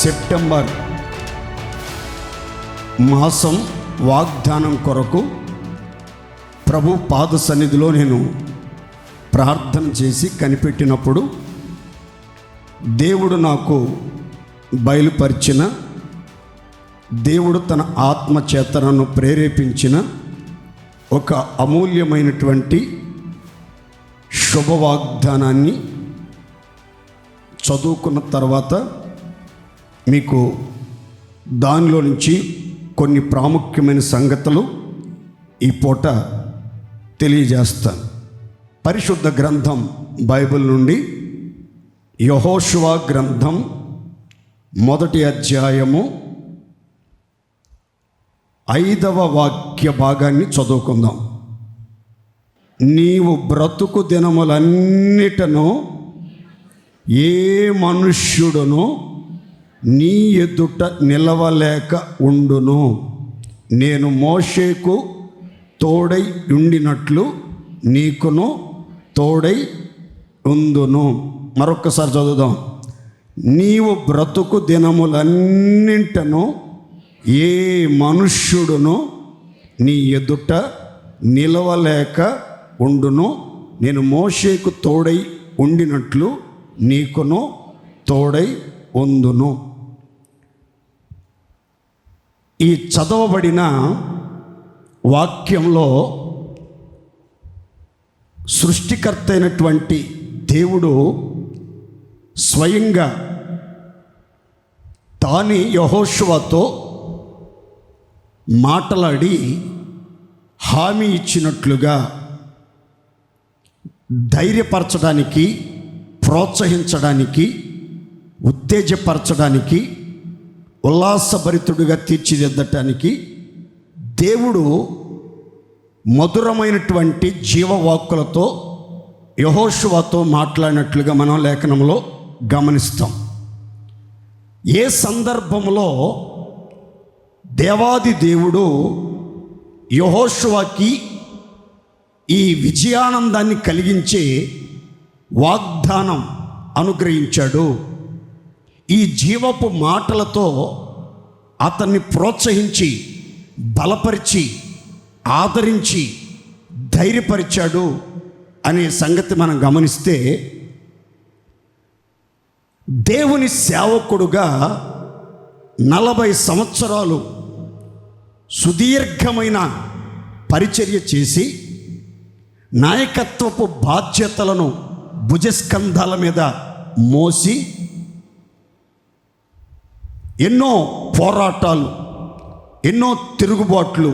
September మాసం వాగ్దానం కొరకు ప్రభు పాద సన్నిధిలో నేను ప్రార్థన చేసి కనిపెట్టినప్పుడు దేవుడు నాకు బయలుపరిచిన, దేవుడు తన ఆత్మచేత నన్ను ప్రేరేపించిన ఒక అమూల్యమైనటువంటి శుభవాగ్దానాన్ని చదువుకున్న తర్వాత మీకు దానిలో నుంచి కొన్ని ప్రాముఖ్యమైన సంగతులు ఈ పూట తెలియజేస్తాను. పరిశుద్ధ గ్రంథం బైబిల్ నుండి యెహోషువ గ్రంథం 1వ అధ్యాయము 5వ వాక్య భాగాన్ని చదువుకుందాం. నీవు బ్రతుకు దినములన్నిటను ఏ మనుష్యుడును నీ ఎదుట నిలవలేక ఉండును. నేను మోషేకు తోడై ఉండినట్లు నీకును తోడై ఉందును. మరొక్కసారి చదువుదాం. నీవు బ్రతుకు దినములన్నింటను ఏ మనుష్యుడును నీ ఎదుట నిలవలేక ఉండును. నేను మోషేకు తోడై ఉండినట్లు నీకును తోడై ఉందును. ఈ చదవబడిన వాక్యంలో సృష్టికర్త అయినటువంటి దేవుడు స్వయంగా తాని యెహోషువతో మాట్లాడి హామీ ఇచ్చినట్లుగా ధైర్యపరచడానికి, ప్రోత్సహించడానికి, ఉత్తేజపరచడానికి, ఉల్లాసభరితుడిగా తీర్చిదిద్దటానికి దేవుడు మధురమైనటువంటి జీవవాక్కులతో యెహోషువతో మాట్లాడినట్లుగా మనం లేఖనంలో గమనిస్తాం. ఏ సందర్భంలో దేవాది దేవుడు యెహోషువకి ఈ విజయానందాన్ని కలిగించే వాగ్దానం అనుగ్రహించాడు, ఈ జీవపు మాటలతో అతన్ని ప్రోత్సహించి, బలపరిచి, ఆదరించి, ధైర్యపరిచాడు అనే సంగతి మనం గమనిస్తే, దేవుని సేవకుడుగా 40 సంవత్సరాలు సుదీర్ఘమైన పరిచర్య చేసి నాయకత్వపు బాధ్యతలను భుజస్కంధాల మీద మోసి ఎన్నో పోరాటాలు, ఎన్నో తిరుగుబాట్లు,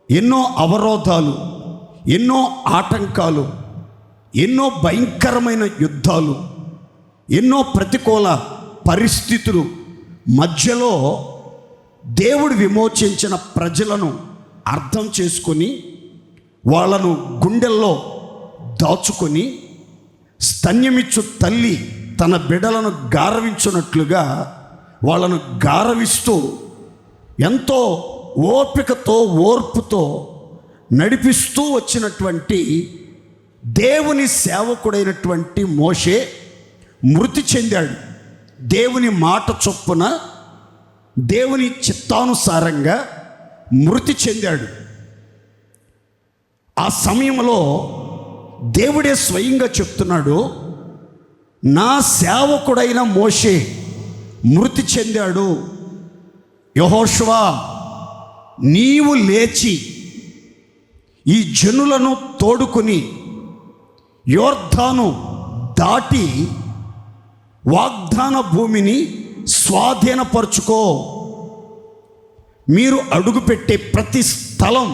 ఎన్నో అవరోధాలు, ఎన్నో ఆటంకాలు, ఎన్నో భయంకరమైన యుద్ధాలు, ఎన్నో ప్రతికూల పరిస్థితులు మధ్యలో దేవుడు విమోచించిన ప్రజలను అర్థం చేసుకొని వాళ్ళను గుండెల్లో దాచుకొని, స్తన్యమిచ్చు తల్లి తన బిడ్డలను గారవించున్నట్లుగా వాళ్ళను గారవిస్తూ ఎంతో ఓపికతో, ఓర్పుతో నడిపిస్తూ వచ్చినటువంటి దేవుని సేవకుడైనటువంటి మోషే మృతి చెందాడు. దేవుని మాట చొప్పున, దేవుని చిత్తానుసారంగా మృతి చెందాడు. ఆ సమయంలో దేవుడే స్వయంగా చెప్తున్నాడు, నా సేవకుడైన మోషే మృతి చెందాడు. యెహోషువ, నీవు లేచి ఈ జనులను తోడుకుని యోర్దాను దాటి వాగ్దాన భూమిని స్వాధీనపరుచుకో. మీరు అడుగుపెట్టే ప్రతి స్థలం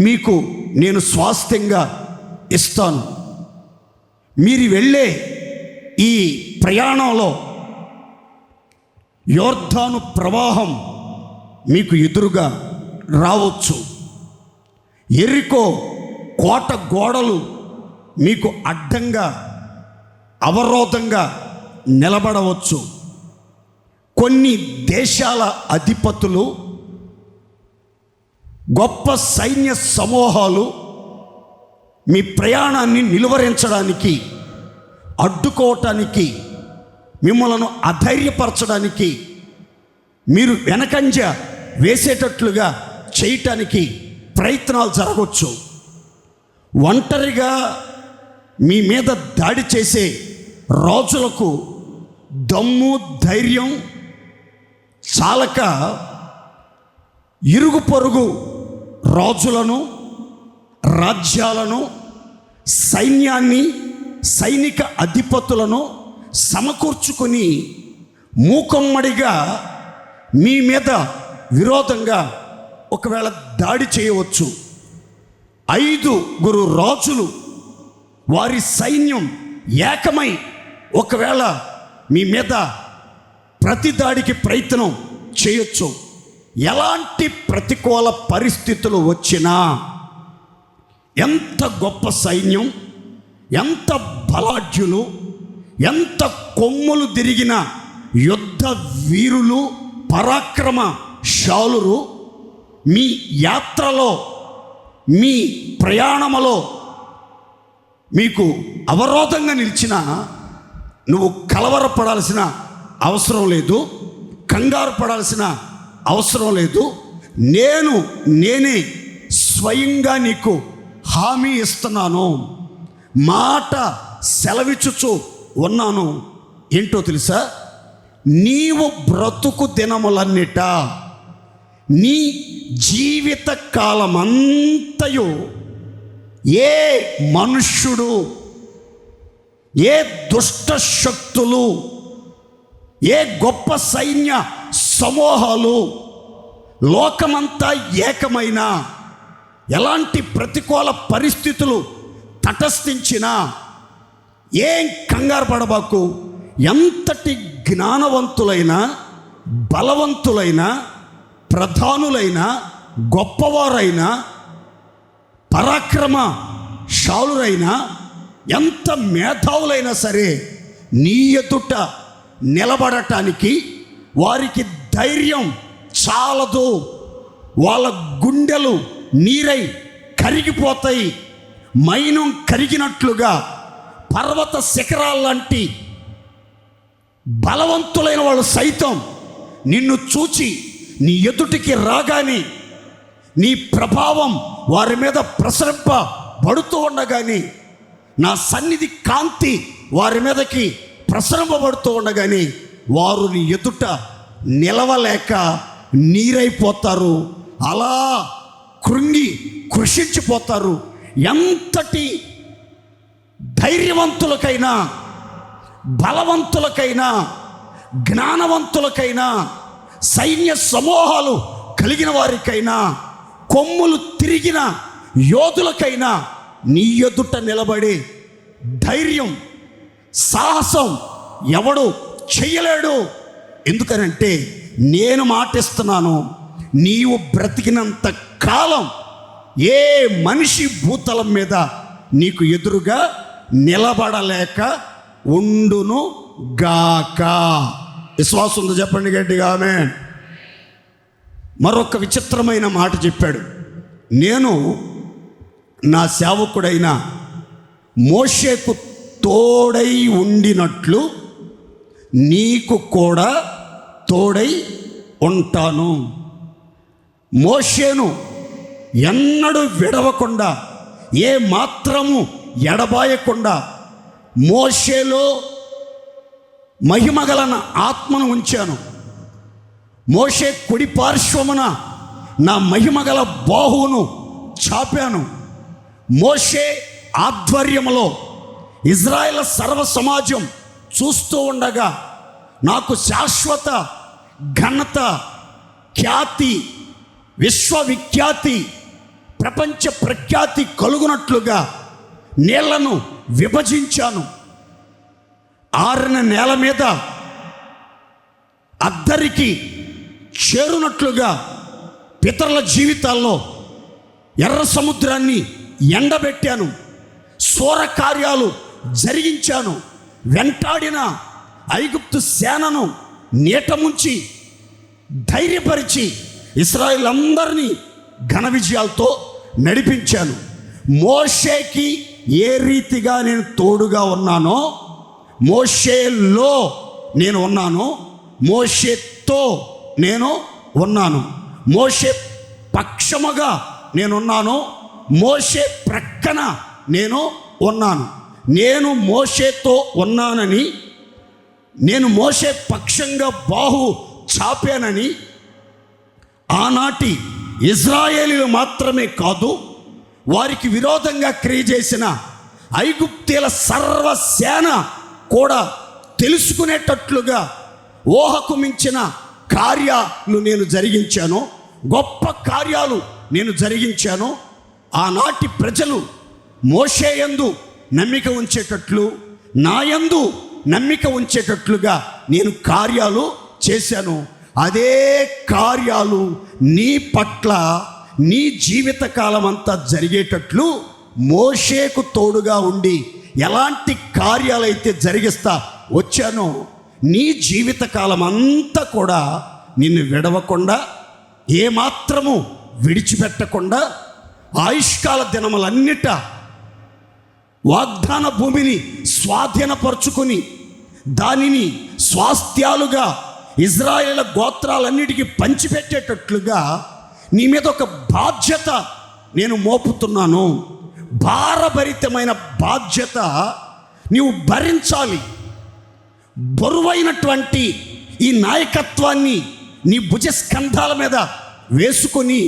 మీకు నేను స్వాస్థ్యంగా ఇస్తాను. మీరు వెళ్ళే ఈ ప్రయాణంలో యోర్దాను ప్రవాహం మీకు ఎదురుగా రావచ్చు. యెరికో కోట గోడలు మీకు అడ్డంగా, అవరోధంగా నిలబడవచ్చు. కొన్ని దేశాల అధిపతులు, గొప్ప సైన్య సమూహాలు మీ ప్రయాణాన్ని నిలువరించడానికి, అడ్డుకోవటానికి మిమ్మలను అధైర్యపరచడానికి, మీరు వెనకంజ వేసేటట్లుగా చేయటానికి ప్రయత్నాలు జరగవచ్చు. ఒంటరిగా మీ మీద దాడి చేసే రాజులకు దమ్ము ధైర్యం చాలక ఇరుగు పొరుగు రాజులను, రాజ్యాలను, సైన్యాన్ని, సైనిక అధిపతులను సమకూర్చుకొని మూకమ్మడిగా మీ మీద విరోధంగా ఒకవేళ దాడి చేయవచ్చు. 5 రాజులు వారి సైన్యం ఏకమై ఒకవేళ మీ మీద ప్రతి దాడికి ప్రయత్నం చేయొచ్చు. ఎలాంటి ప్రతికూల పరిస్థితులు వచ్చినా, ఎంత గొప్ప సైన్యం, ఎంత బలాఢ్యులు, ఎంత కొమ్ములు తిరిగిన యుద్ధ వీరులు, పరాక్రమశాలురు మీ యాత్రలో, మీ ప్రయాణములో మీకు అవరోధంగా నిలిచిన నువ్వు కలవరపడాల్సిన అవసరం లేదు, కంగారు పడాల్సిన అవసరం లేదు. నేనే స్వయంగా నీకు హామీ ఇస్తున్నాను, మాట సెలవిచ్చుచు ఉన్నాను. ఏంటో తెలుసా? నీవు బ్రతుకు దినములన్నిట, నీ జీవిత కాలమంతయు ఏ మనుష్యుడు, ఏ దుష్ట శక్తులు, ఏ గొప్ప సైన్య సమూహాలు లోకమంతా ఏకమైన, ఎలాంటి ప్రతికూల పరిస్థితులు తటస్థించినా ఏం కంగారు పడబాకు. ఎంతటి జ్ఞానవంతులైన, బలవంతులైన, ప్రధానులైన, గొప్పవారైన, పరాక్రమశాలురైనా, ఎంత మేధావులైనా సరే నీ ఎదుట నిలబడటానికి వారికి ధైర్యం చాలదు. వాళ్ళ గుండెలు నీరై కరిగిపోతాయి. మైనం కరిగినట్లుగా పర్వత శిఖరాల్లాంటి బలవంతులైన వాళ్ళు సైతం నిన్ను చూచి నీ ఎదుటికి రాగానే, నీ ప్రభావం వారి మీద ప్రసరింపబడుతూ ఉండగానే, నా సన్నిధి కాంతి వారి మీదకి ప్రసరింపబడుతూ ఉండగానే వారు నీ ఎదుట నిలవలేక నీరైపోతారు. అలా కృంగి కృషించిపోతారు. ఎంతటి ధైర్యవంతులకైనా, బలవంతులకైనా, జ్ఞానవంతులకైనా, సైన్య సమూహాలు కలిగిన వారికైనా, కొమ్ములు తిరిగిన యోధులకైనా నీ ఎదుట నిలబడే ధైర్యం, సాహసం ఎవడు చెయ్యలేడు. ఎందుకనంటే నేను మాటిస్తున్నాను, నీవు బ్రతికినంత కాలం ఏ మనిషి భూతలం మీద నీకు ఎదురుగా నిలబడలేక ఉండును గాక. విశ్వాసం ఉందో చెప్పండి గట్టిగా ఆమేన్. మరొక విచిత్రమైన మాట చెప్పాడు. నేను నా సేవకుడైన మోషేకు తోడై ఉండినట్లు నీకు కూడా తోడై ఉంటాను. మోషేను ఎన్నడూ విడవకుండా, ఏ మాత్రము ఎడబాయకుండా, మోషేలో మహిమగలన ఆత్మను ఉంచాను. మోషే కుడి పార్శ్వమున నా మహిమగల బాహువును చాపాను. మోషే ఆధ్వర్యములో ఇజ్రాయేల్ సర్వ సమాజం చూస్తూ ఉండగా నాకు శాశ్వత ఘనత, ఖ్యాతి, విశ్వవిఖ్యాతి, ప్రపంచ ప్రఖ్యాతి కలుగునట్లుగా నీళ్లను విభజించాను. ఆరిన నేల మీద అద్దరికి చేరునట్లుగా పితరుల జీవితాల్లో ఎర్ర సముద్రాన్ని ఎండబెట్టాను. శూర కార్యాలు జరిగించాను. వెంటాడిన ఐగుప్తు సేనను నీట ముంచి ధైర్యపరిచి ఇశ్రాయేలందరినీ ఘన విజయాలతో నడిపించాను. మోషేకి ఏ రీతిగా నేను తోడుగా ఉన్నానో, మోషేలో నేను ఉన్నాను, మోషేతో నేను ఉన్నాను, మోషే పక్షముగా నేనున్నాను, మోషే ప్రక్కన నేను ఉన్నాను. నేను మోషేతో ఉన్నానని, నేను మోషే పక్షంగా బాహు చాపానని ఆనాటి ఇజ్రాయేలీలు మాత్రమే కాదు, వారికి విరోధంగా క్రియ చేసిన ఐగుప్తీల సర్వసేన కూడా తెలుసుకునేటట్లుగా ఊహకు మించిన కార్యాలు నేను జరిగించాను, గొప్ప కార్యాలు నేను జరిగించాను. ఆనాటి ప్రజలు మోషేయందు నమ్మిక ఉంచేటట్లు, నాయందు నమ్మిక ఉంచేటట్లుగా నేను కార్యాలు చేశాను. అదే కార్యాలు నీ పట్ల నీ జీవితకాలం అంతా జరిగేటట్లు మోషేకు తోడుగా ఉండి ఎలాంటి కార్యాలైతే జరిగిస్తా వచ్చానో నీ జీవితకాలం అంతా కూడా నిన్ను విడవకుండా, ఏమాత్రము విడిచిపెట్టకుండా, ఆయుష్కాల దినములన్నిట వాగ్దాన భూమిని స్వాధీనపరుచుకుని దానిని స్వాస్థ్యాలుగా ఇజ్రాయేల్ గోత్రాలన్నిటికీ పంచిపెట్టేటట్లుగా నీ మీద ఒక బాధ్యత నేను మోపుతున్నాను. భారభరితమైన బాధ్యత నీవు భరించాలి. బరువైనటువంటి ఈ నాయకత్వాన్ని నీ భుజస్కంధాల మీద వేసుకొని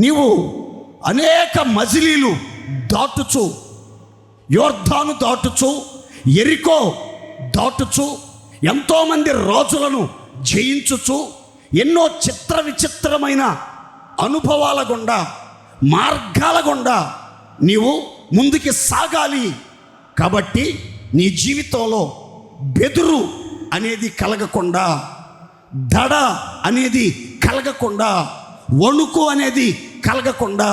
నీవు అనేక మజిలీలు దాటుచు, యోర్దాను దాటుచు, ఎరికో దాటుచు, ఎంతోమంది రాజులను జయించుచు, ఎన్నో చిత్ర విచిత్రమైన అనుభవాల గుండా, మార్గాల గుండా నీవు ముందుకి సాగాలి. కాబట్టి నీ జీవితంలో బెదురు అనేది కలగకుండా, దడ అనేది కలగకుండా, వణుకు అనేది కలగకుండా,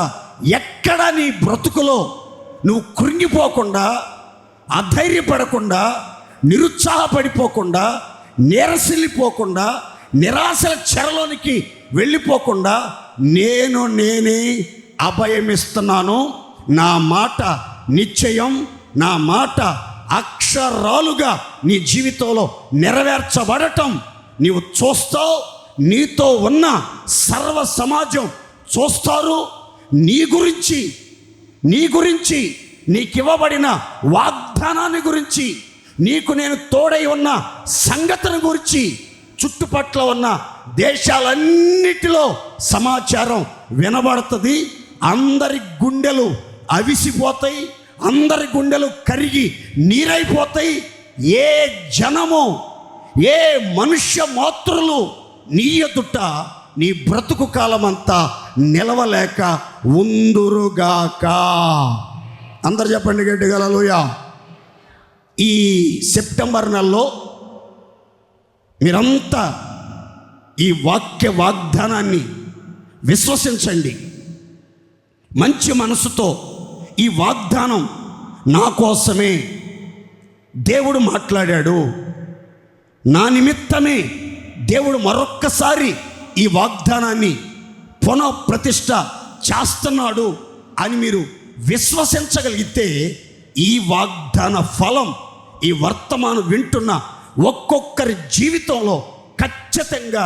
ఎక్కడ నీ బ్రతుకులో నువ్వు కృంగిపోకుండా, అధైర్యపడకుండా, నిరుత్సాహపడిపోకుండా, నీరసిల్లిపోకుండా, నిరాశల చెరలోనికి వెళ్ళిపోకుండా నేనే అభయమిస్తున్నాను. నా మాట నిశ్చయం, నా మాట అక్షరాలుగా నీ జీవితంలో నెరవేర్చబడటం నీవు చూస్తావు. నీతో ఉన్న సర్వ సమాజం చూస్తారు. నీ గురించి నీకివ్వబడిన వాగ్దానాన్ని గురించి, నీకు నేను తోడై ఉన్న సంగతిని గురించి చుట్టుపట్ల ఉన్న దేశాలన్నిటిలో సమాచారం వినబడుతుంది. అందరి గుండెలు అవిసిపోతాయి, అందరి గుండెలు కరిగి నీరైపోతాయి. ఏ జనము, ఏ మనుష్య మాతృలు నీ ఎదుట నీ బ్రతుకు కాలమంతా నిలవలేక ఉందురుగాక. అందరు చెప్పండి గట్టిగా హల్లెలూయా. ఈ సెప్టెంబర్ నెలలో మీరంతా ఈ వాక్య వాగ్దానాన్ని విశ్వసించండి. మంచి మనసుతో ఈ వాగ్దానం నా కోసమే దేవుడు మాట్లాడాడు, నా నిమిత్తమే దేవుడు మరొక్కసారి ఈ వాగ్దానాన్ని పునఃప్రతిష్ఠ చేస్తున్నాడు అని మీరు విశ్వసించగలిగితే ఈ వాగ్దాన ఫలం ఈ వర్తమానం వింటున్న ఒక్కొక్కరి జీవితంలో ఖచ్చితంగా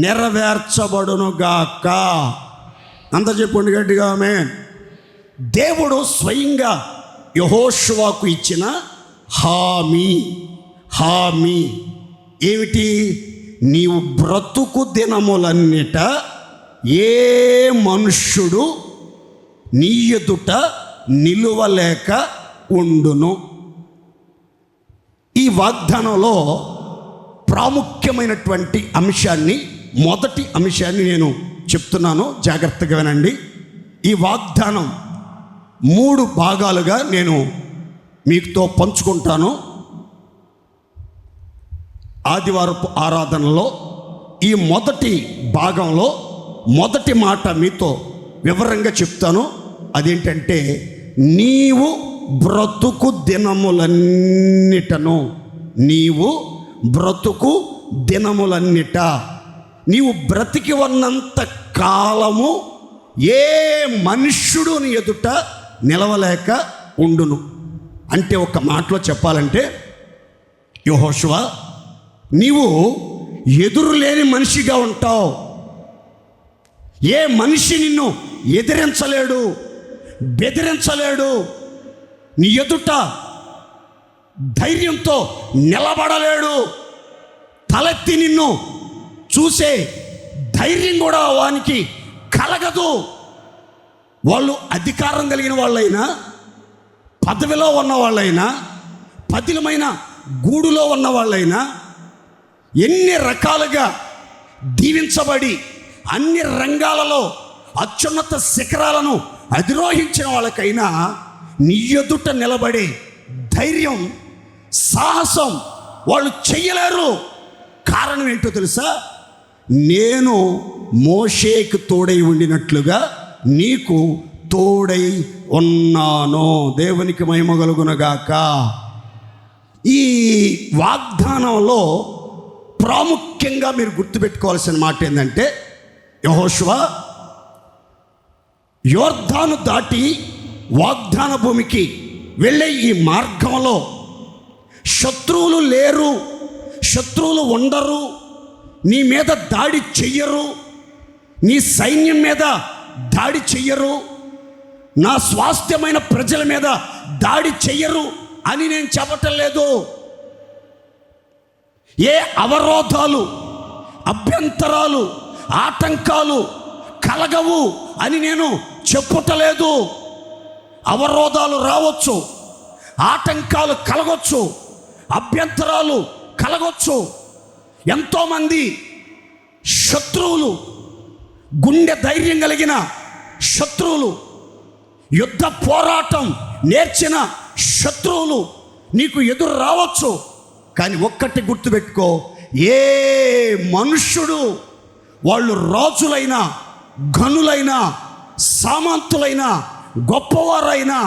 నెరవేర్చబడునుగాక. అంత చెప్పండి గట్టిగా ఆమేన్. దేవుడు స్వయంగా యెహోషువకు ఇచ్చిన హామీ ఏమిటి? నీవు బ్రతుకు దినములన్నిట ఏ మనుష్యుడు నీ ఎదుట నిలువలేక ఉండును. ఈ వాగ్దానంలో ప్రాముఖ్యమైనటువంటి అంశాన్ని, మొదటి అంశాన్ని నేను చెప్తున్నాను, జాగ్రత్తగా వినండి. ఈ వాగ్దానం 3 భాగాలుగా నేను మీతో పంచుకుంటాను. ఆదివారపు ఆరాధనలో ఈ మొదటి భాగంలో మొదటి మాట మీతో వివరంగా చెప్తాను. అదేంటంటే, నీవు బ్రతుకు దినములన్నిటను, నీవు బ్రతుకు దినములన్నిట, నీవు బ్రతికి ఉన్నంత కాలము ఏ మనుష్యుడు నీ ఎదుట నిలవలేక ఉండును. అంటే ఒక మాటలో చెప్పాలంటే, యెహోషువ నీవు ఎదురులేని మనిషిగా ఉంటావు. ఏ మనిషి నిన్ను ఎదిరించలేడు, బెదిరించలేడు. నీ ఎదుట ధైర్యంతో నిలబడలేడు. తలెత్తి నిన్ను చూసే ధైర్యం కూడా వానికి కలగదు. వాళ్ళు అధికారం కలిగిన వాళ్ళైనా, పదవిలో ఉన్న వాళ్ళైనా, పదిలమైన గూడులో ఉన్న వాళ్ళైనా, ఎన్ని రకాలుగా దీవించబడి అన్ని రంగాలలో అత్యున్నత శిఖరాలను అధిరోహించిన వాళ్ళకైనా నీ ఎదుట నిలబడే ధైర్యం, సాహసం వాళ్ళు చెయ్యలేరు. కారణం ఏంటో తెలుసా? నేను మోషేకు తోడై ఉండినట్లుగా నీకు తోడై ఉన్నాను. దేవునికి మహిమ కలుగునగాక. ఈ వాగ్దానంలో ప్రాముఖ్యంగా మీరు గుర్తుపెట్టుకోవాల్సిన మాట ఏంటంటే, యెహోషువ యోర్దాను దాటి వాగ్దాన భూమికి వెళ్ళే ఈ మార్గంలో శత్రువులు లేరు, శత్రువులు ఉండరు, నీ మీద దాడి చెయ్యరు, నీ సైన్యం మీద దాడి చెయ్యరు, నా స్వాస్థ్యమైన ప్రజల మీద దాడి చెయ్యరు అని నేను చెప్పటం లేదు. ఏ అవరోధాలు, అభ్యంతరాలు, ఆటంకాలు కలగవు అని నేను చెప్పుటలేదు. అవరోధాలు రావచ్చు, ఆటంకాలు కలగొచ్చు, అభ్యంతరాలు కలగొచ్చు. ఎంతోమంది శత్రువులు, గుండె ధైర్యం కలిగిన శత్రువులు, యుద్ధ పోరాటం నేర్చిన శత్రువులు నీకు ఎదురు రావచ్చు. కానీ ఒక్కటి గుర్తుపెట్టుకో, ఏ మనుష్యుడు, వాళ్ళు రాజులైనా, ఘనులైనా, సామంతులైనా, గొప్పవారైనా,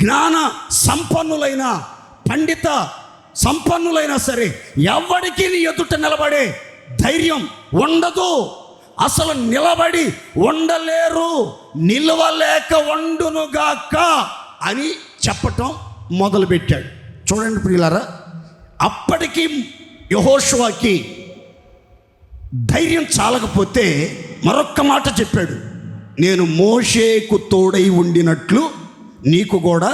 జ్ఞాన సంపన్నులైన, పండిత సంపన్నులైనా సరే ఎవరికి నీ ఎదుట నిలబడే ధైర్యం ఉండదు. అసలు నిలబడి ఉండలేరు. నిలవలేక వండునుగాక అని చెప్పటం మొదలుపెట్టాడు. చూడండి ప్రియులారా, అప్పటికి యెహోషువకి ధైర్యం చాలకపోతే మరొక్క మాట చెప్పాడు, నేను మోషేకు తోడై ఉండినట్లు నీకు కూడా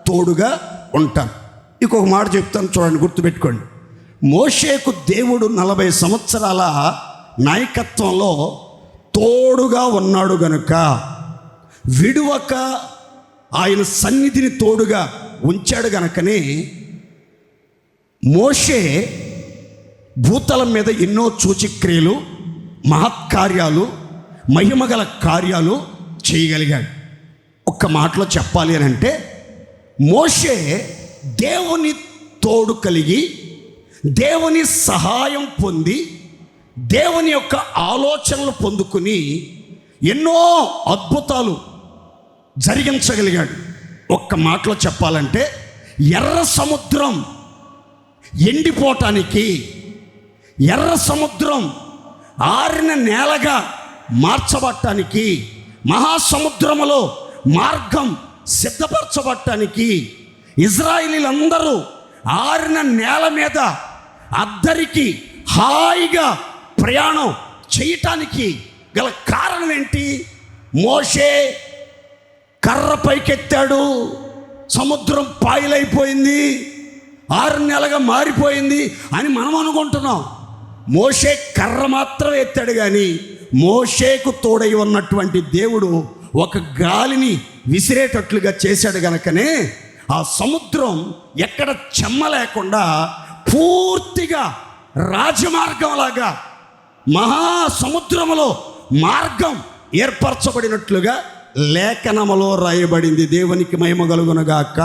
తోడుగా ఉంటాను. ఇంకొక మాట చెప్తాను, చూడండి, గుర్తుపెట్టుకోండి. మోషేకు దేవుడు 40 సంవత్సరాల నాయకత్వంలో తోడుగా ఉన్నాడు గనుక, విడువక ఆయన సన్నిధిని తోడుగా ఉంచాడు గనుకనే మోషే భూతలం మీద ఎన్నో సూచక్రియలు, మహత్కార్యాలు, మహిమగల కార్యాలు చేయగలిగాడు. ఒక్క మాటలో చెప్పాలి అని అంటే, మోషే దేవుని తోడు కలిగి, దేవుని సహాయం పొంది, దేవుని యొక్క ఆలోచనలు పొందుకుని ఎన్నో అద్భుతాలు జరిగించగలిగాడు. ఒక్క మాటలో చెప్పాలంటే, ఎర్ర సముద్రం ఎండిపోవటానికి, ఎర్ర సముద్రం ఆరిన నేలగా మార్చబట్టానికి, మహాసముద్రములో మార్గం సిద్ధపరచబట్టానికి, ఇజ్రాయేలీలందరూ ఆరిన నేల మీద అద్దరికి హాయిగా ప్రయాణం చేయటానికి గల కారణం ఏంటి? మోషే కర్ర పైకెత్తాడు, సముద్రం పాయలైపోయింది, 6 నెలలుగా మారిపోయింది అని మనం అనుకుంటున్నాం. మోషే కర్ర మాత్రం ఎత్తాడు, కానీ మోషేకు తోడై ఉన్నటువంటి దేవుడు ఒక గాలిని విసిరేటట్లుగా చేశాడు గనకనే ఆ సముద్రం ఎక్కడ చెమ్మ లేకుండా పూర్తిగా రాజమార్గంలాగా మహాసముద్రములో మార్గం ఏర్పరచబడినట్లుగా లేఖనములో రాయబడింది. దేవునికి మహిమ కలుగునగాక.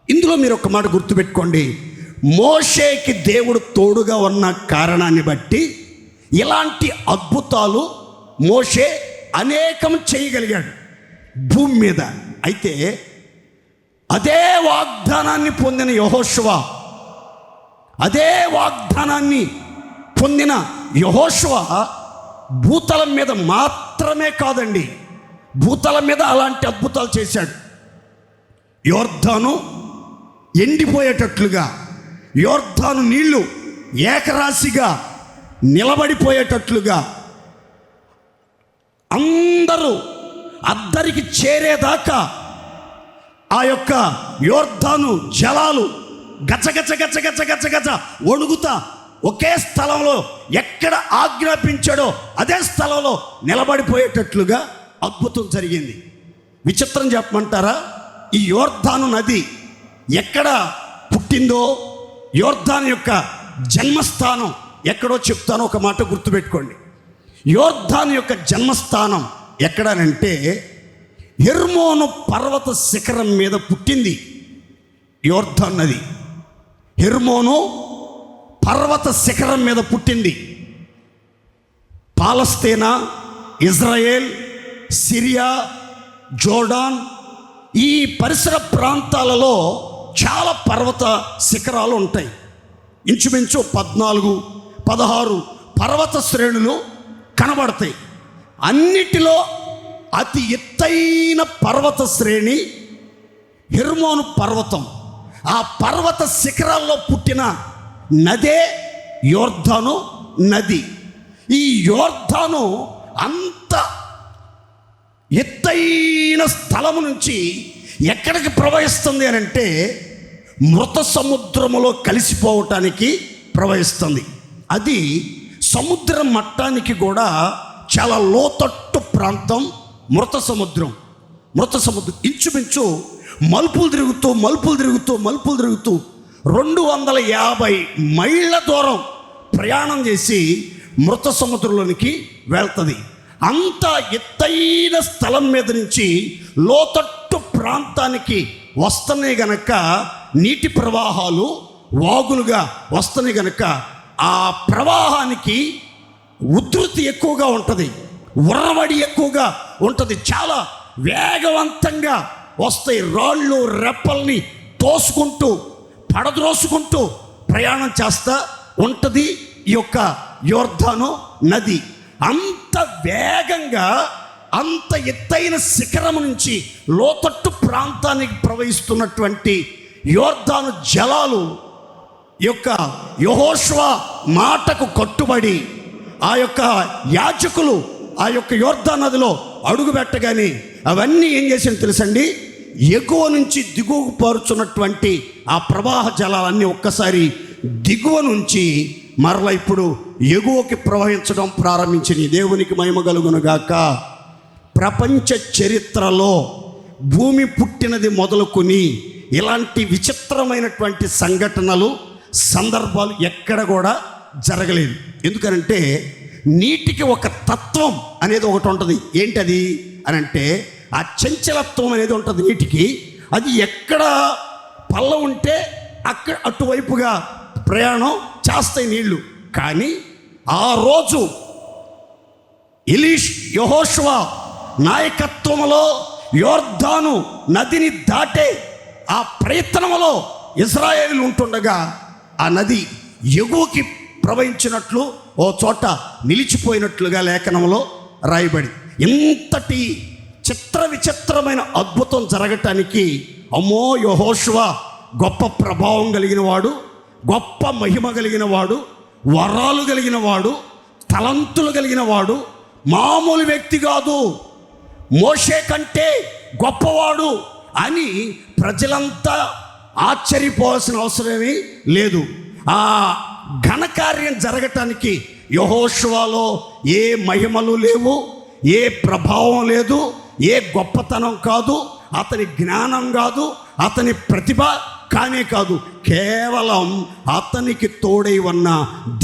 ఇందులో మీరు ఒక మాట గుర్తుపెట్టుకోండి, మోషేకి దేవుడు తోడుగా ఉన్న కారణాన్ని బట్టి ఇలాంటి అద్భుతాలు మోషే అనేకం చేయగలిగాడు భూమి మీద. అయితే అదే వాగ్దానాన్ని పొందిన యెహోషువ, అదే వాగ్దానాన్ని పొందిన యెహోషువ భూతలం మీద మాత్రమే కాదండి, భూతలం మీద అలాంటి అద్భుతాలు చేశాడు. యోర్దాను ఎండిపోయేటట్లుగా, యోర్దాను నీళ్లు ఏకరాశిగా నిలబడిపోయేటట్లుగా అందరూ అద్దరికి చేరేదాకా ఆ యొక్క యోర్దాను జలాలు గచగచ గచ గచ గచ గచ ఒడుగుతా ఒకే స్థలంలో ఎక్కడ ఆజ్ఞాపించాడో అదే స్థలంలో నిలబడిపోయేటట్లుగా అద్భుతం జరిగింది. విచిత్రం చెప్పమంటారా? ఈ యోర్దాను నది ఎక్కడ పుట్టిందో, యోర్దాను యొక్క జన్మస్థానం ఎక్కడో చెప్తాను, ఒక మాట గుర్తుపెట్టుకోండి. యోర్దాను యొక్క జన్మస్థానం ఎక్కడనంటే హెర్మోను పర్వత శిఖరం మీద పుట్టింది యోర్దాను నది. హెర్మోను పర్వత శిఖరం మీద పుట్టింది. పాలస్తీనా, ఇజ్రాయేల్, సిరియా, జోర్డాన్ ఈ పరిసర ప్రాంతాలలో చాలా పర్వత శిఖరాలు ఉంటాయి. ఇంచుమించు 14-16 పర్వత శ్రేణులు కనబడతాయి. అన్నిటిలో అతి ఎత్తైన పర్వత శ్రేణి హెర్మోను పర్వతం. ఆ పర్వత శిఖరాల్లో పుట్టిన నదే యోర్దాను నది. ఈ యోర్దాను అంత ఎత్తైన స్థలము నుంచి ఎక్కడికి ప్రవహిస్తుంది అని అంటే మృత సముద్రములో కలిసిపోవటానికి ప్రవహిస్తుంది. అది సముద్రం మట్టానికి కూడా చాలా లోతట్టు ప్రాంతం మృత సముద్రం. ఇంచుమించు మలుపులు తిరుగుతూ 250 మైళ్ళ దూరం ప్రయాణం చేసి మృత సముద్రంలోనికి వెళ్తుంది. అంత ఎత్తైన స్థలం మీద నుంచి లోతట్టు ప్రాంతానికి వస్తున్నాయి గనక, నీటి ప్రవాహాలు వాగులుగా వస్తున్నాయి గనక ఆ ప్రవాహానికి ఉధృతి ఎక్కువగా ఉంటుంది, ఉర్రవడి ఎక్కువగా ఉంటుంది. చాలా వేగవంతంగా వస్తాయి. రాళ్ళు రెప్పల్ని తోసుకుంటూ పడద్రోసుకుంటూ ప్రయాణం చేస్తూ ఉంటుంది ఈ యొక్క యోర్దాను నది. అంత వేగంగా అంత ఎత్తైన శిఖరం నుంచి లోతట్టు ప్రాంతానికి ప్రవహిస్తున్నటువంటి యోర్దాను జలాలు యొక్క యెహోషువ మాటకు కట్టుబడి ఆ యొక్క యాజకులు ఆ యొక్క యోర్దాను నదిలో అడుగు పెట్టగానే అవన్నీ ఏం చేసింది తెలుసండి? ఎగువ నుంచి దిగువకు పారుచున్నటువంటి ఆ ప్రవాహ జలాలన్నీ ఒక్కసారి దిగువ నుంచి మరలా ఇప్పుడు ఎగువకి ప్రవహించడం ప్రారంభించింది. దేవునికి మహిమ కలుగునుగాక. ప్రపంచ చరిత్రలో భూమి పుట్టినది మొదలుకొని ఇలాంటి విచిత్రమైనటువంటి సంఘటనలు, సందర్భాలు ఎక్కడ కూడా జరగలేదు. ఎందుకనంటే నీటికి ఒక తత్వం అనేది ఒకటి ఉంటుంది. ఏంటది అని అంటే ఆ చంచలత్వం అనేది ఉంటుంది నీటికి. అది ఎక్కడ పల్ల ఉంటే అక్కడ అటువైపుగా ప్రయాణం చేస్తాయి నీళ్లు. కానీ ఆ రోజు యెహోషువ నాయకత్వంలో యోర్దాను నదిని దాటే ఆ ప్రయత్నంలో ఇశ్రాయేలీయులు ఉంటుండగా ఆ నది ఎగువకి ప్రవహించినట్లు ఓ చోట నిలిచిపోయినట్లుగా లేఖనంలో రాయబడి, ఇంతటి విచిత్రమైన అద్భుతం జరగటానికి అమ్మో యెహోషువ గొప్ప ప్రభావం కలిగిన వాడు, గొప్ప మహిమ కలిగిన వాడు, వరాలు కలిగిన వాడు, తలంతులు కలిగిన వాడు, మామూలు వ్యక్తి కాదు, మోషే కంటే గొప్పవాడు అని ప్రజలంతా ఆశ్చర్యపోవాల్సిన అవసరమేమీ లేదు. ఆ ఘనకార్యం జరగటానికి యెహోషువలో ఏ మహిమలు లేవు, ఏ ప్రభావం లేదు, ఏ గొప్పతనం కాదు, అతని జ్ఞానం కాదు, అతని ప్రతిభ కానే కాదు, కేవలం అతనికి తోడై ఉన్న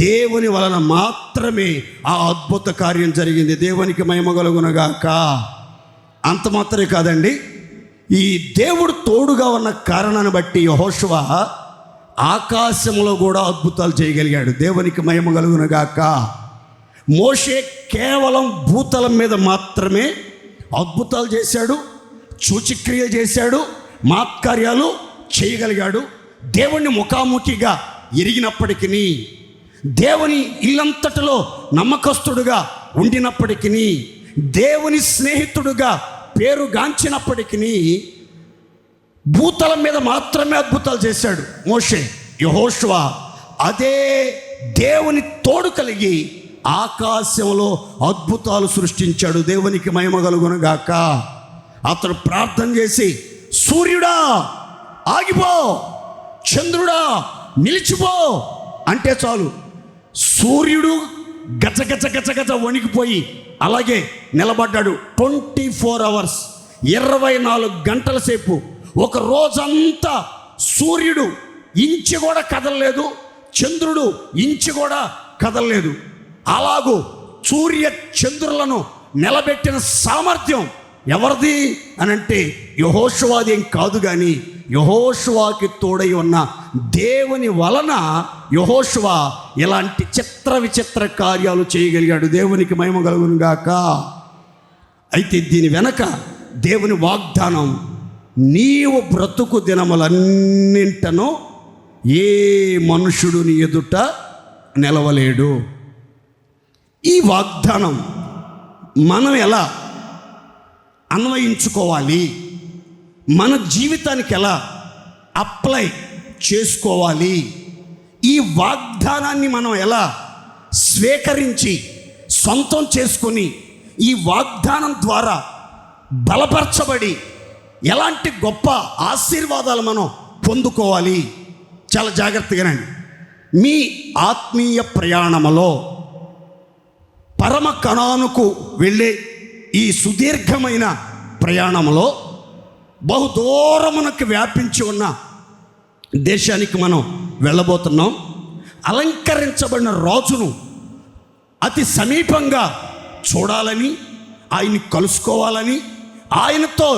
దేవుని వలన మాత్రమే ఆ అద్భుత కార్యం జరిగింది. దేవునికి మహిమ కలుగునుగాక. అంత మాత్రమే కాదండి, ఈ దేవుడు తోడుగా ఉన్న కారణాన్ని బట్టి యెహోషువ ఆకాశంలో కూడా అద్భుతాలు చేయగలిగాడు. దేవునికి మహిమ కలుగునుగాక. మోషే కేవలం భూతలం మీద మాత్రమే అద్భుతాలు చేశాడు, సూచక్రియ చేశాడు, మహత్కార్యాలు చేయగలిగాడు. దేవుణ్ణి ముఖాముఖిగా ఎరిగినప్పటికీ, దేవుని ఇల్లంతటిలో నమ్మకస్తుడుగా ఉండినప్పటికీ, దేవుని స్నేహితుడుగా పేరుగాంచినప్పటికీ భూతలం మీద మాత్రమే అద్భుతాలు చేశాడు మోషే. యెహోషువ అదే దేవుని తోడు కలిగి ఆకాశంలో అద్భుతాలు సృష్టించాడు. దేవునికి మహిమ కలుగునుగాక. అతడు ప్రార్థన చేసి, సూర్యుడా ఆగిపో, చంద్రుడా నిలిచిపో అంటే చాలు, సూర్యుడు గజ గజ వణికిపోయి అలాగే నిలబడ్డాడు. 24 అవర్స్, 24 గంటల సేపు, ఒక రోజంతా సూర్యుడు ఇంచు కూడా కదలలేదు, చంద్రుడు ఇంచు కూడా కదలలేదు. అలాగూ సూర్య చంద్రులను నిలబెట్టిన సామర్థ్యం ఎవరిది అని అంటే యెహోషువాది ఏం కాదు, కానీ యెహోషువాకి తోడై ఉన్న దేవుని వలన యెహోషువ ఇలాంటి చిత్ర విచిత్ర కార్యాలు చేయగలిగాడు. దేవునికి మహిమ కలుగును గాక. అయితే దీని వెనక దేవుని వాగ్దానం, నీవు బ్రతుకు దినములన్నింటను ఏ మనుషుడు నీ ఎదుట నిలవలేడు. ఈ వాగ్దానం మనం ఎలా అన్వయించుకోవాలి, మన జీవితానికి ఎలా అప్లై చేసుకోవాలి, ఈ వాగ్దానాన్ని మనం ఎలా స్వీకరించి సొంతం చేసుకొని ఈ వాగ్దానం ద్వారా బలపరచబడి ఎలాంటి గొప్ప ఆశీర్వాదాలు మనం పొందుకోవాలి, చాలా జాగ్రత్తగానండి. మీ ఆత్మీయ ప్రయాణములో పరమ కణానుకు వెళ్ళే ఈ సుదీర్ఘమైన ప్రయాణంలో బహుదూరమునకు వ్యాపించి ఉన్న దేశానికి మనం వెళ్ళబోతున్నాం. అలంకరించబడిన రాజును అతి సమీపంగా చూడాలని, ఆయన్ని కలుసుకోవాలని, ఆయనతో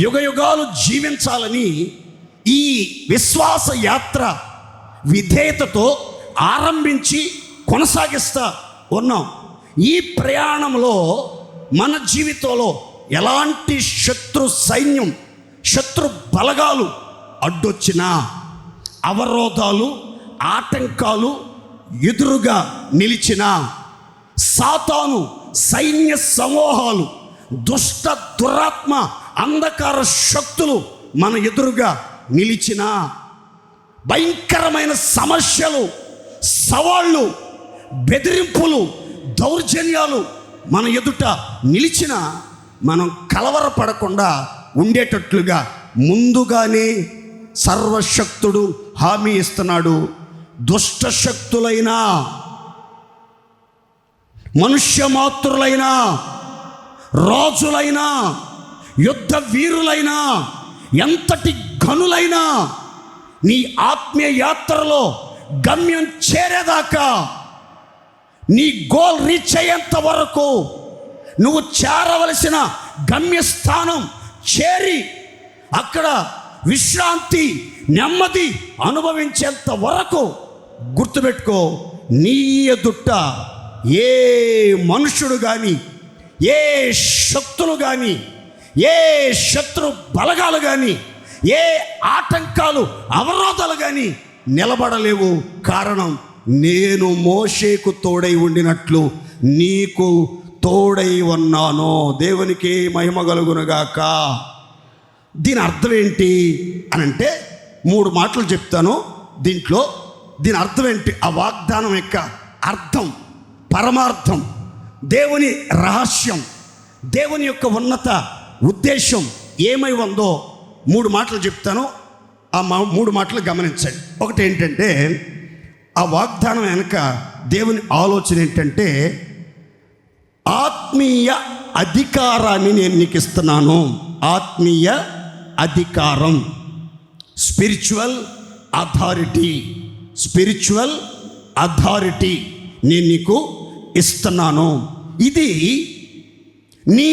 యుగయుగాలు జీవించాలని ఈ విశ్వాస యాత్ర విధేయతతో ఆరంభించి కొనసాగిస్తా ఉన్నాం. ఈ ప్రయాణంలో మన జీవితంలో ఎలాంటి శత్రు సైన్యం, శత్రు బలగాలు అడ్డొచ్చినా, అవరోధాలు, ఆటంకాలు ఎదురుగా నిలిచిన, సాతాను సైన్య సమూహాలు, దుష్ట దురాత్మ అంధకార శక్తులు మన ఎదురుగా నిలిచిన, భయంకరమైన సమస్యలు, సవాళ్ళు, బెదిరింపులు, దౌర్జన్యాలు మన ఎదుట నిలిచిన, మనం కలవరపడకుండా ఉండేటట్లుగా ముందుగానే సర్వశక్తుడు హామీ ఇస్తున్నాడు. దుష్ట శక్తులైనా, మనుష్య మాతృలైనా, రాజులైనా, యుద్ధ వీరులైనా, ఎంతటి ఘనులైనా నీ ఆత్మీయ యాత్రలో గమ్యం చేరేదాకా, నీ గోల్ రీచ్ అయ్యేంత వరకు, నువ్వు చేరవలసిన గమ్యస్థానం చేరి అక్కడ విశ్రాంతి, నెమ్మది అనుభవించేంత వరకు గుర్తుపెట్టుకో, నీ ఎదుట ఏ మనుషుడు కానీ, ఏ శక్తులు కానీ, ఏ శత్రు బలగాలు కానీ, ఏ ఆటంకాలు, అవరోధాలు కానీ నిలబడలేవు. కారణం, నేను మోషేకు తోడై ఉండినట్లు నీకు తోడై ఉన్నాను. దేవునికి మహిమ కలుగునుగాక. దీని అర్థం ఏంటి అని అంటే 3 మాటలు చెప్తాను. దీంట్లో దీని అర్థం ఏంటి, ఆ వాగ్దానం యొక్క అర్థం, పరమార్థం, దేవుని రహస్యం, దేవుని యొక్క ఉన్నత ఉద్దేశం ఏమై ఉందో 3 మాటలు చెప్తాను. ఆ 3 మాటలు గమనించండి. ఒకటి ఏంటంటే, ఆ వాగ్దానం వెనుక దేవుని ఆలోచన ఏంటంటే, ఆత్మీయ అధికారాన్ని నేను నీకు ఇస్తున్నాను. ఆత్మీయ అధికారం, స్పిరిచువల్ అథారిటీ, స్పిరిచువల్ అథారిటీ నేను నీకు ఇస్తున్నాను. ఇది నీ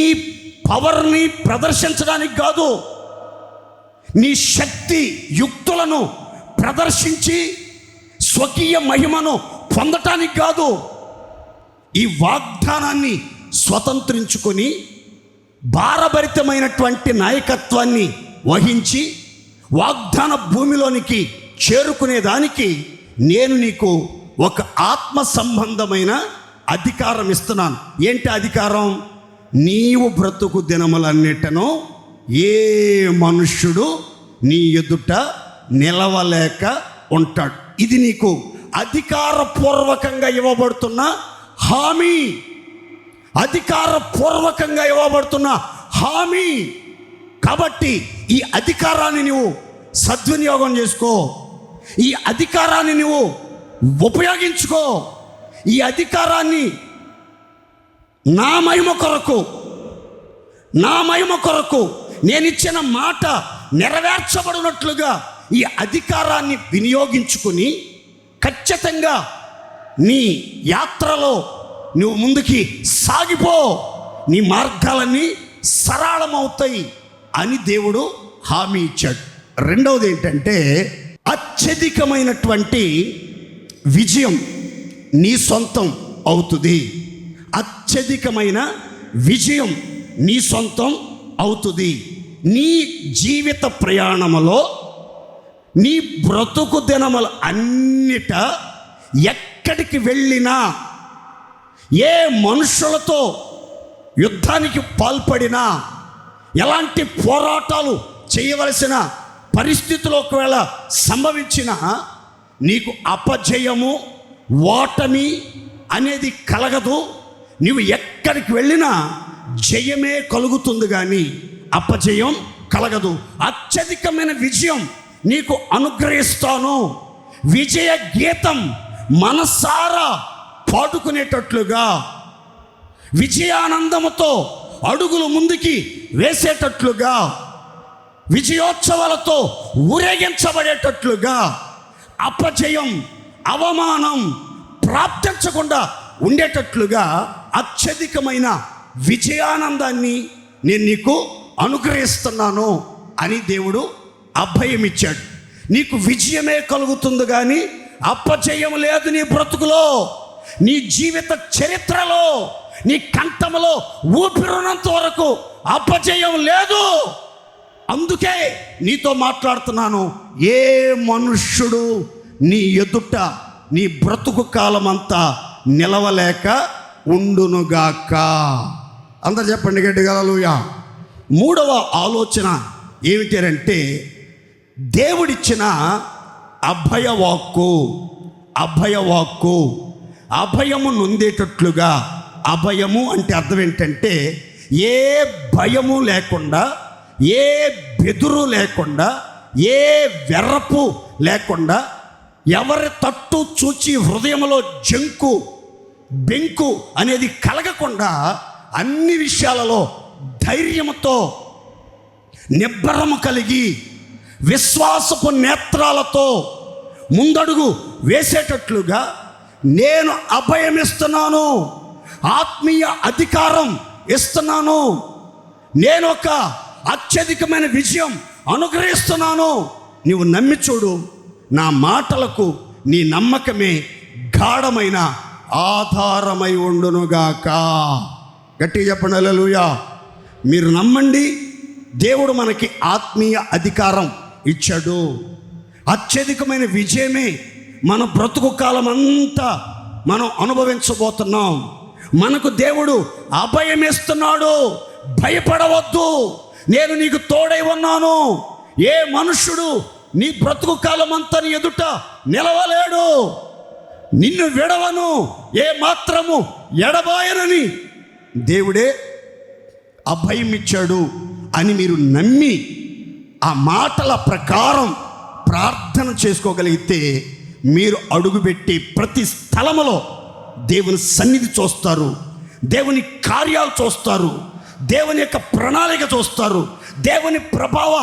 పవర్ని ప్రదర్శించడానికి కాదు, నీ శక్తి యుక్తులను ప్రదర్శించి స్వకీయ మహిమను పొందటానికి కాదు. ఈ వాగ్దానాన్ని స్వతంత్రించుకొని భారభరితమైనటువంటి నాయకత్వాన్ని వహించి వాగ్దాన భూమిలోనికి చేరుకునేదానికి నేను నీకు ఒక ఆత్మ సంబంధమైన అధికారం ఇస్తున్నాను. ఏంటి అధికారం? నీవు బ్రతుకు దినములన్నిటను ఏ మనుష్యుడు నీ ఎదుట నిలవలేక ఉంటాడు. ఇది నీకు అధికారపూర్వకంగా ఇవ్వబడుతున్న హామీ. అధికారపూర్వకంగా ఇవ్వబడుతున్న హామీ. కాబట్టి ఈ అధికారాన్ని నువ్వు సద్వినియోగం చేసుకో. ఈ అధికారాన్ని నువ్వు ఉపయోగించుకో. ఈ అధికారాన్ని నా మహిమ కొరకు నేనిచ్చిన మాట నెరవేర్చబడినట్లుగా ఈ అధికారాన్ని వినియోగించుకుని ఖచ్చితంగా నీ యాత్రలో నువ్వు ముందుకి సాగిపో. నీ మార్గాలన్నీ సరళమవుతాయి అని దేవుడు హామీ ఇచ్చాడు. రెండవది ఏంటంటే, అత్యధికమైనటువంటి విజయం నీ సొంతం అవుతుంది. అత్యధికమైన విజయం నీ సొంతం అవుతుంది. నీ జీవిత ప్రయాణములో, నీ బ్రతుకు దినముల అన్నిట ఎక్కడికి వెళ్ళినా, ఏ మనుషులతో యుద్ధానికి పాల్పడినా, ఎలాంటి పోరాటాలు చేయవలసిన పరిస్థితులు ఒకవేళ సంభవించినా, నీకు అపజయము, ఓటమి అనేది కలగదు. నీవు ఎక్కడికి వెళ్ళినా జయమే కలుగుతుంది, కానీ అపజయం కలగదు. అత్యధికమైన విజయం నీకు అనుగ్రహిస్తాను. విజయ గీతం మనసారా పాడుకునేటట్లుగా, విజయానందముతో అడుగులు ముందుకి వేసేటట్లుగా, విజయోత్సవాలతో ఊరేగించబడేటట్లుగా, అపజయం, అవమానం ప్రాప్తించకుండా ఉండేటట్లుగా అత్యధికమైన విజయానందాన్ని నేను నీకు అనుగ్రహిస్తున్నాను అని దేవుడు అభయం ఇచ్చాడు. నీకు విజయమే కలుగుతుంది, కానీ అపజయం లేదు నీ బ్రతుకులో. నీ జీవిత చరిత్రలో, నీ కంఠములో ఊపిరున్నంత వరకు అపజయం లేదు. అందుకే నీతో మాట్లాడుతున్నాను. ఏ మనుష్యుడు నీ ఎదుట నీ బ్రతుకు కాలమంతా నిలవలేక ఉండునుగాక. అందరు చెప్పండి గట్టిగా హల్లెలూయా. మూడవ ఆలోచన ఏమిటంటే, దేవుడిచ్చిన అభయవాక్కు. అభయము నొందేటట్లుగా. అభయము అంటే అర్థం ఏంటంటే, ఏ భయము లేకుండా, ఏ బెదురు లేకుండా, ఏ వెర్రపు లేకుండా, ఎవరి తట్టు చూచి హృదయంలో జంకు బెంకు అనేది కలగకుండా, అన్ని విషయాలలో ధైర్యముతో, నిబ్బరము కలిగి, విశ్వాసపు నేత్రాలతో ముందడుగు వేసేటట్లుగా నేను అభయమిస్తున్నాను. ఆత్మీయ అధికారం ఇస్తున్నాను. నేను ఒక అత్యధికమైన విజయం అనుగ్రహిస్తున్నాను. నీవు నమ్మి చూడు. నా మాటలకు నీ నమ్మకమే గాఢమైన ఆధారమై ఉండునుగాక. గట్టిగా చెప్పండి హల్లెలూయా. మీరు నమ్మండి. దేవుడు మనకి ఆత్మీయ అధికారం ఇచ్చాడు. అత్యధికమైన విజయమే మన బ్రతుకు కాలం అంతా మనం అనుభవించబోతున్నాం. మనకు దేవుడు అభయమిస్తున్నాడు. భయపడవద్దు, నేను నీకు తోడై ఉన్నాను. ఏ మనుష్యుడు నీ బ్రతుకు కాలం అంతా నీ ఎదుట నిలవలేడు. నిన్ను విడవను, ఏ మాత్రము ఎడబాయనని దేవుడే అభయం ఇచ్చాడు అని మీరు నమ్మి ఆ మాటల ప్రకారం ప్రార్థన చేసుకోగలిగితే, మీరు అడుగుపెట్టి ప్రతి స్థలములో దేవుని సన్నిధి చూస్తారు, దేవుని కార్యాలు చూస్తారు, దేవుని యొక్క ప్రణాళిక చూస్తారు, దేవుని ప్రభావ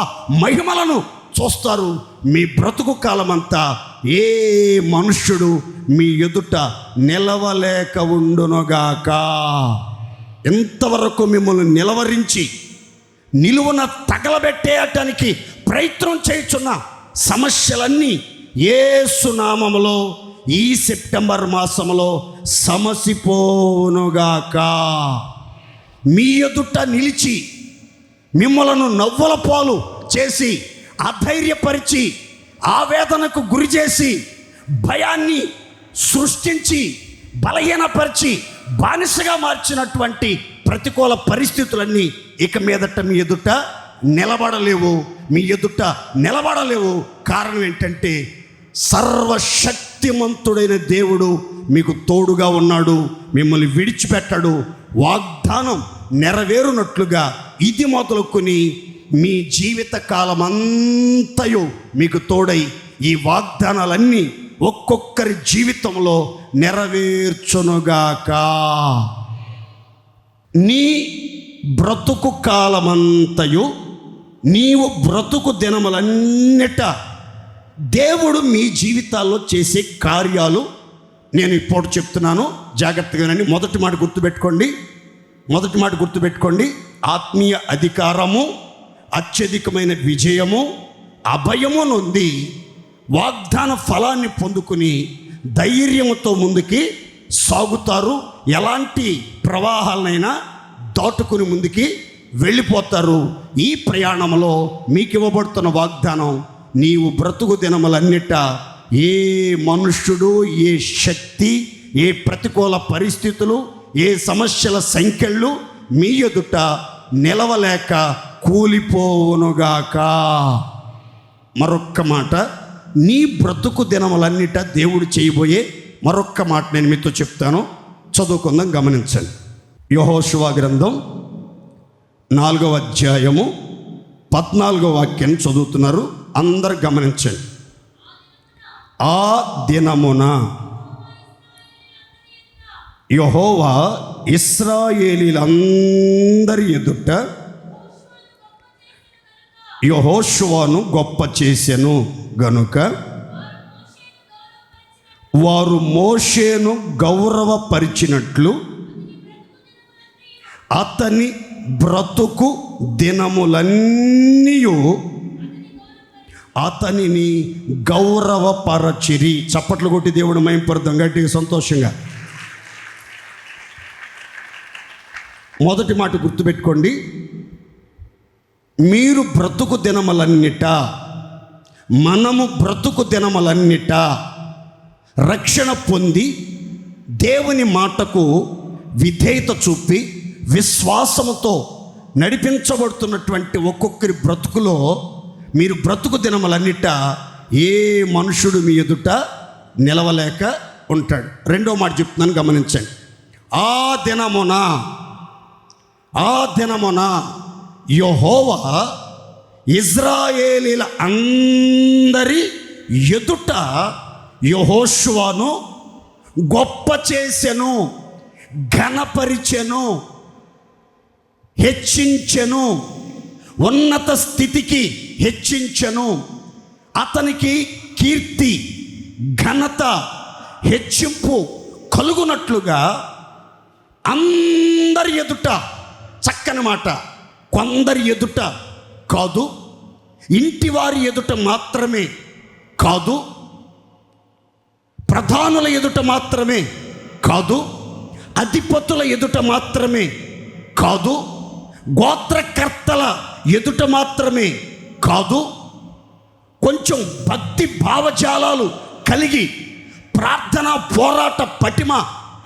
మహిమలను చూస్తారు. మీ బ్రతుకు కాలమంతా ఏ మనుష్యుడు మీ ఎదుట నిలవలేక ఉండునుగాక. ఎంతవరకు మిమ్మల్ని నిలవరించి నిలువున తగలబెట్టేయటానికి ప్రయత్నం చేయుచున్న సమస్యలన్నీ యేసు నామములో ఈ సెప్టెంబర్ మాసములో సమసిపోవునుగాక. మీ ఎదుట నిలిచి మిమ్మలను నవ్వుల పాలు చేసి, అధైర్యపరిచి, ఆవేదనకు గురి చేసి, భయాన్ని సృష్టించి, బలహీనపరిచి, బానిసగా మార్చినటువంటి ప్రతికూల పరిస్థితులన్నీ ఇక మీదట మీ ఎదుట నిలబడలేవు. కారణం ఏంటంటే, సర్వశక్తి శక్తిమంతుడైన దేవుడు మీకు తోడుగా ఉన్నాడు, మిమ్మల్ని విడిచిపెట్టడు. వాగ్దానం నెరవేరునట్లుగా ఇది మొదలుకొని మీ జీవిత కాలమంతయు మీకు తోడై ఈ వాగ్దానాలన్నీ ఒక్కొక్కరి జీవితంలో నెరవేర్చునుగాక. నీ బ్రతుకు కాలమంతయు, నీవు బ్రతుకు దినములన్నిట దేవుడు మీ జీవితాల్లో చేసే కార్యాలు నేను ఇప్పుడు చెప్తున్నాను, జాగ్రత్తగానండి. మొదటి మాట గుర్తుపెట్టుకోండి. ఆత్మీయ అధికారము, అత్యధికమైన విజయము, అభయము నుండి వాగ్దాన ఫలాన్ని పొందుకుని ధైర్యంతో ముందుకి సాగుతారు. ఎలాంటి ప్రవాహాలనైనా దాటుకుని ముందుకి వెళ్ళిపోతారు. ఈ ప్రయాణంలో మీకు ఇవ్వబడుతున్న వాగ్దానం, నీవు బ్రతుకు దినములన్నిట ఏ మనుష్యుడు, ఏ శక్తి, ఏ ప్రతికూల పరిస్థితులు, ఏ సమస్యల సంఖ్యలు మీ ఎదుట నిలవలేక కూలిపోవునుగాక. మరొక్క మాట, నీ బ్రతుకు దినములన్నిట దేవుడు చేయబోయే మరొక్క మాట నేను మీతో చెప్తాను, చదువుకుందాం, గమనించండి. యెహోషువ గ్రంథం 4వ అధ్యాయము 14వ వాక్యాన్ని చదువుతున్నారు, అందరు గమనించండి. ఆ దినమున యెహోవా ఇశ్రాయేలీలందరి ఎదుట యెహోషువను గొప్ప చేసెను గనుక వారు మోషేను గౌరవపరిచినట్లు అతని బ్రతుకు దినములన్నీయు అతనిని గౌరవపరచిరి. చప్పట్లు కొట్టి దేవుడు మహిమపరుద్దాం గట్టిగా, సంతోషంగా. మొదటి మాట గుర్తుపెట్టుకోండి, మీరు బ్రతుకు దినములన్నిట, మనము బ్రతుకు దినములన్నిట రక్షణ పొంది దేవుని మాటకు విధేయత చూపి విశ్వాసముతో నడిపించబడుతున్నటువంటి ఒక్కొక్కరి బ్రతుకులో మీరు బ్రతుకు దినములన్నిట ఏ మనుషుడు మీ ఎదుట నిలవలేక ఉంటాడు. రెండో మాట చెప్తున్నాను, గమనించండి. ఆ దినమున యెహోవా ఇశ్రాయేలీల అందరి ఎదుట యెహోషువను గొప్ప చేసెను, ఘనపరిచెను, హెచ్చించెను, ఉన్నత స్థితికి హెచ్చించెను. అతనికి కీర్తి, ఘనత, హెచ్చింపు కలుగునట్లుగా అందరి ఎదుట, చక్కని మాట, కొందరి ఎదుట కాదు, ఇంటి వారి ఎదుట మాత్రమే కాదు, ప్రధానుల ఎదుట మాత్రమే కాదు, అధిపతుల ఎదుట మాత్రమే కాదు, గోత్రకర్తల ఎదుట మాత్రమే కాదు, కొంచెం భక్తి భావజాలాలు కలిగి, ప్రార్థన పోరాట పటిమ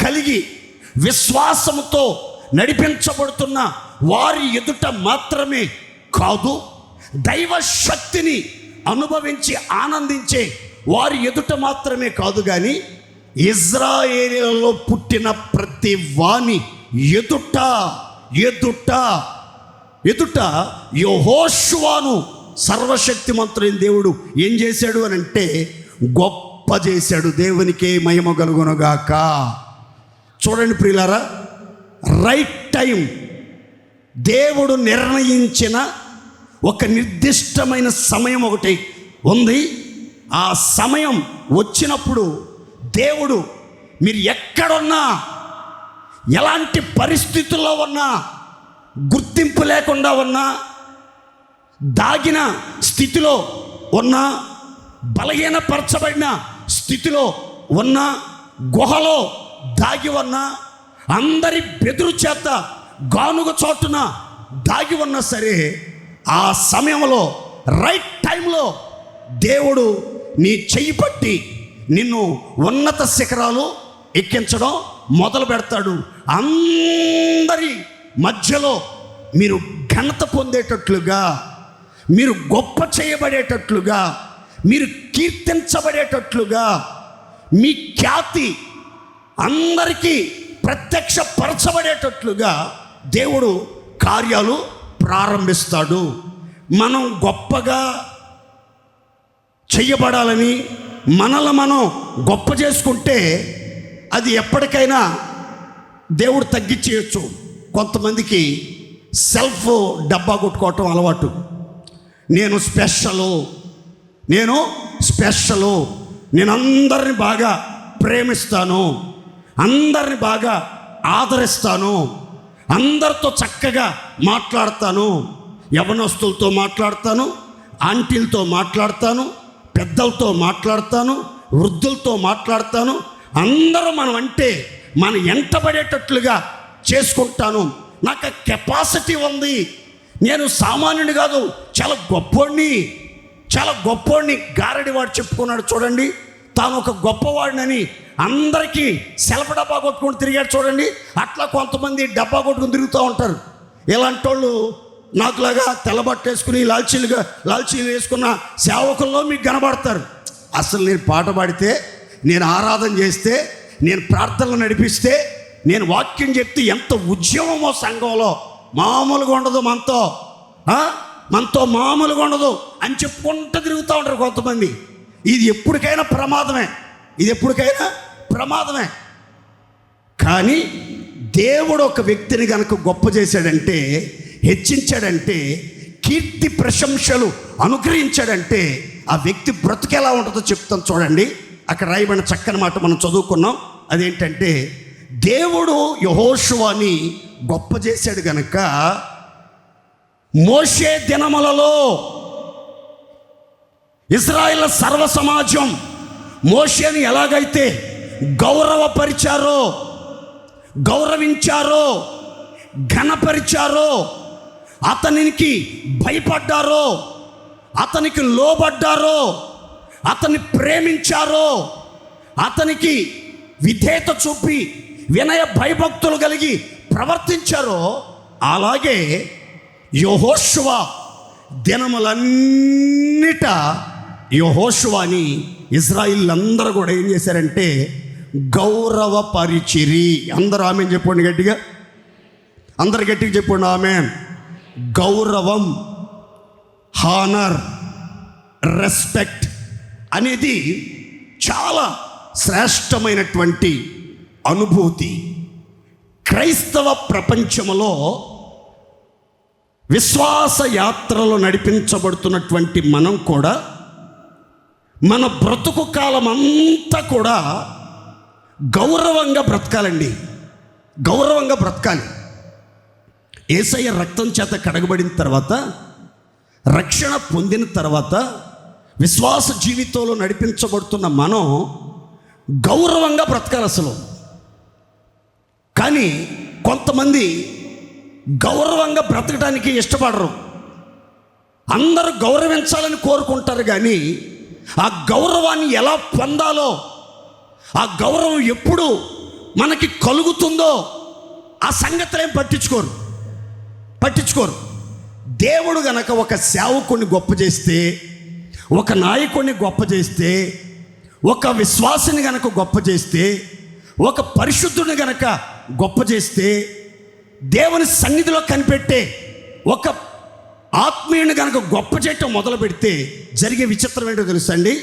కలిగి, విశ్వాసముతో నడిపించబడుతున్న వారి ఎదుట మాత్రమే కాదు, దైవ శక్తిని అనుభవించి ఆనందించే వారి ఎదుట మాత్రమే కాదు, కానీ ఇశ్రాయేలీయులలో పుట్టిన ప్రతి వాని ఎదుట యెహోషువను సర్వశక్తిమంతుడైన దేవుడు ఏం చేశాడు అని అంటే గొప్ప చేశాడు. దేవునికే మహిమ కలుగునుగాక. చూడండి ప్రియులారా, రైట్ టైం, దేవుడు నిర్ణయించిన ఒక నిర్దిష్టమైన సమయం ఒకటి ఉంది. ఆ సమయం వచ్చినప్పుడు దేవుడు మీరు ఎక్కడున్నా, ఎలాంటి పరిస్థితుల్లో ఉన్నా, గుర్తింపు లేకుండా ఉన్నా, దాగిన స్థితిలో ఉన్నా, బలహీనపరచబడిన స్థితిలో ఉన్నా, గుహలో దాగి ఉన్నా, అందరి బెదురు చేత గానుగ చోటున దాగి ఉన్నా సరే, ఆ సమయంలో రైట్ టైంలో దేవుడు నీ చెయ్యి పట్టి నిన్ను ఉన్నత శిఖరాలు ఎక్కించడం మొదలు పెడతాడు. అందరి మధ్యలో మీరు ఘనత పొందేటట్లుగా, మీరు గొప్ప చేయబడేటట్లుగా, మీరు కీర్తించబడేటట్లుగా, మీ ఖ్యాతి అందరికీ ప్రత్యక్షపరచబడేటట్లుగా దేవుడు కార్యాలు ప్రారంభిస్తాడు. మనం గొప్పగా చెయ్యబడాలని మనల్ని మనం గొప్ప చేసుకుంటే అది ఎప్పటికైనా దేవుడు తగ్గించేయచ్చు. కొంతమందికి సెల్ఫ్ డబ్బా కొట్టుకోవటం అలవాటు. నేను స్పెషలు, నేను అందరిని బాగా ప్రేమిస్తాను, అందరిని బాగా ఆదరిస్తాను, అందరితో చక్కగా మాట్లాడతాను, యవనస్తులతో మాట్లాడతాను, ఆంటీలతో మాట్లాడతాను, పెద్దలతో మాట్లాడతాను, వృద్ధులతో మాట్లాడతాను, అందరూ మనం అంటే మనం ఎంటబడేటట్లుగా చేసుకుంటాను. నాకు ఆ కెపాసిటీ ఉంది, నేను సామాన్యుని కాదు, చాలా గొప్పోడిని గారడివాడు చెప్పుకున్నాడు చూడండి. తాను ఒక గొప్పవాడినని అందరికీ సెల్ఫ్ డబ్బా కొట్టుకుని తిరిగాడు చూడండి. అట్లా కొంతమంది డబ్బా కొట్టుకుని తిరుగుతూ ఉంటారు. ఇలాంటి వాళ్ళు నాకులాగా తెల్లబట్టలు వేసుకుని లాల్చీలు వేసుకున్న సేవకుల్లో మీకు కనబడతారు. అసలు నేను పాట పాడితే, నేను ఆరాధన చేస్తే, నేను ప్రార్థనలు నడిపిస్తే, నేను వాక్యం చెప్తే ఎంత ఉద్యమమో సంఘంలో, మామూలుగా ఉండదు, మనతో మామూలుగా ఉండదు అని చెప్పుకుంటూ తిరుగుతూ ఉంటారు కొంతమంది. ఇది ఎప్పటికైనా ప్రమాదమే. కానీ దేవుడు ఒక వ్యక్తిని కనుక గొప్ప చేశాడంటే, హెచ్చించాడంటే, కీర్తి ప్రశంసలు అనుగ్రహించాడంటే ఆ వ్యక్తి బ్రతుకెలా ఉంటుందో చెప్తాను చూడండి. అక్కడ రాయబడిన చక్కని మాట మనం చదువుకున్నాం. అదేంటంటే, దేవుడు యెహోషువని గొప్ప చేశాడు గనక మోషే దినములలో ఇశ్రాయేలు సర్వ సమాజం మోషేని ఎలాగైతే గౌరవించారో, ఘనపరిచారో, అతనికి భయపడ్డారో, అతనికి లోబడ్డారో, అతన్ని ప్రేమించారో, అతనికి విధేయత చూపి వినయ భయభక్తులు కలిగి ప్రవర్తించారో, అలాగే యెహోషువ దినములన్నిట యెహోషువని ఇశ్రాయేలీయులందరూ కూడా ఏం చేశారంటే గౌరవపరిచిరి. అందరూ ఆమేన్ చెప్పండి గట్టిగా, అందరు గట్టిగా చెప్పండి ఆమేన్. గౌరవం, హానర్, రెస్పెక్ట్ అనేది చాలా శ్రేష్టమైనటువంటి అనుభూతి. క్రైస్తవ ప్రపంచంలో విశ్వాస యాత్రలో నడిపించబడుతున్నటువంటి మనం కూడా మన బ్రతుకు కాలం అంతా కూడా గౌరవంగా బ్రతకాలండి, గౌరవంగా బ్రతకాలి. యేసయ్య రక్తం చేత కడగబడిన తర్వాత, రక్షణ పొందిన తర్వాత విశ్వాస జీవితంలో నడిపించబడుతున్న మనం గౌరవంగా బ్రతకాలి అసలు. కానీ కొంతమంది గౌరవంగా బ్రతకడానికి ఇష్టపడరు. అందరూ గౌరవించాలని కోరుకుంటారు, కానీ ఆ గౌరవాన్ని ఎలా పొందాలో, ఆ గౌరవం ఎప్పుడు మనకి కలుగుతుందో ఆ సంగతులేం పట్టించుకోరు. దేవుడు గనక ఒక సేవకుడిని గొప్ప చేస్తే, ఒక నాయకుడిని గొప్ప చేస్తే, ఒక విశ్వాసిని గనక గొప్ప చేస్తే, ఒక పరిశుద్ధుని గనక గొప్ప చేస్తే, దేవుని సన్నిధిలో కనిపెట్టే ఒక ఆత్మీయుని కనుక గొప్ప చేయటం మొదలు పెడితే జరిగే విచిత్రం ఏంటో తెలుసా అండి?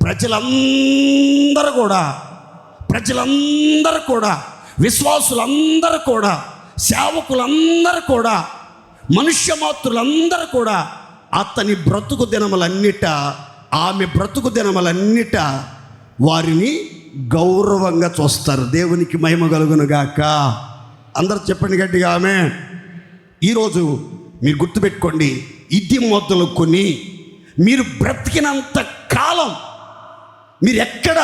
ప్రజలందరూ కూడా, విశ్వాసులందరూ కూడా, సేవకులందరూ కూడా, మనుష్య మాతృలందరూ కూడా అతని బ్రతుకు దినములన్నిట, ఆమె బ్రతుకు దినములన్నిట వారిని గౌరవంగా చూస్తారు. దేవునికి మహిమ కలుగునుగాక. అందరూ చెప్పండి గట్టిగా ఆమేన్. ఈరోజు మీరు గుర్తుపెట్టుకోండి, ఇది మొదలుకొని మీరు బ్రతికినంత కాలం మీరు ఎక్కడ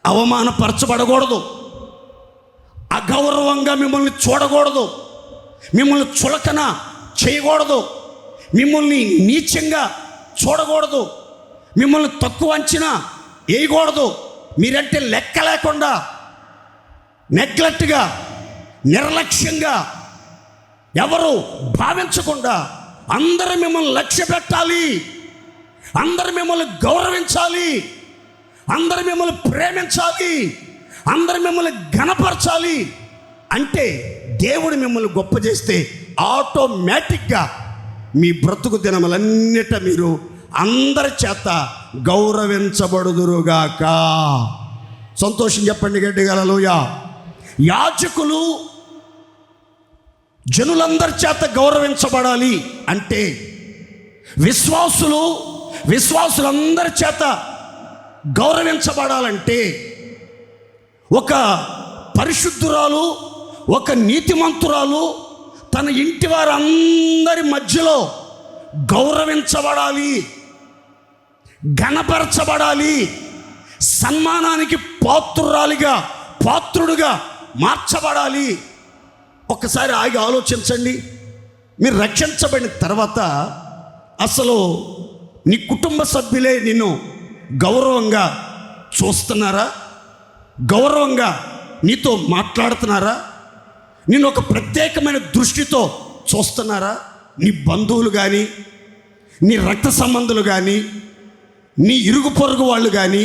అవమానపరచబడకూడదు, అగౌరవంగా మిమ్మల్ని చూడకూడదు, మిమ్మల్ని చులకన చేయకూడదు, మిమ్మల్ని నీచంగా చూడకూడదు, మిమ్మల్ని తక్కువ అంచనా వేయకూడదు. మీరంటే లెక్క లేకుండా, నెగ్లెక్ట్గా, నిర్లక్ష్యంగా ఎవరు భావించకుండా అందరూ మిమ్మల్ని లక్ష్య పెట్టాలి, అందరూ మిమ్మల్ని గౌరవించాలి, అందరు మిమ్మల్ని ప్రేమించాలి, అందరు మిమ్మల్ని ఘనపరచాలి అంటే దేవుడు మిమ్మల్ని గొప్ప చేస్తే ఆటోమేటిక్గా మీ బ్రతుకు దినములన్నిట మీరు అందరి చేత గౌరవించబడుదురుగాక. సంతోషం చెప్పండి గట్టిగా హల్లెలూయా. యాజకులు జనులందరి చేత గౌరవించబడాలి అంటే విశ్వాసులందరి చేత గౌరవించబడాలంటే ఒక పరిశుద్ధురాలు, ఒక నీతిమంతురాలు తన ఇంటి వారందరి మధ్యలో గౌరవించబడాలి, ఘనపరచబడాలి, సన్మానానికి పాత్రుడుగా మార్చబడాలి. ఒక్కసారి ఆగి ఆలోచించండి. మీరు రక్షించబడిన తర్వాత అసలు నీ కుటుంబ సభ్యులే నిన్ను గౌరవంగా చూస్తున్నారా? గౌరవంగా నీతో మాట్లాడుతున్నారా? నిన్ను ఒక ప్రత్యేకమైన దృష్టితో చూస్తున్నారా? నీ బంధువులు కానీ, నీ రక్త సంబంధులు కానీ, నీ ఇరుగు పొరుగు వాళ్ళు కానీ,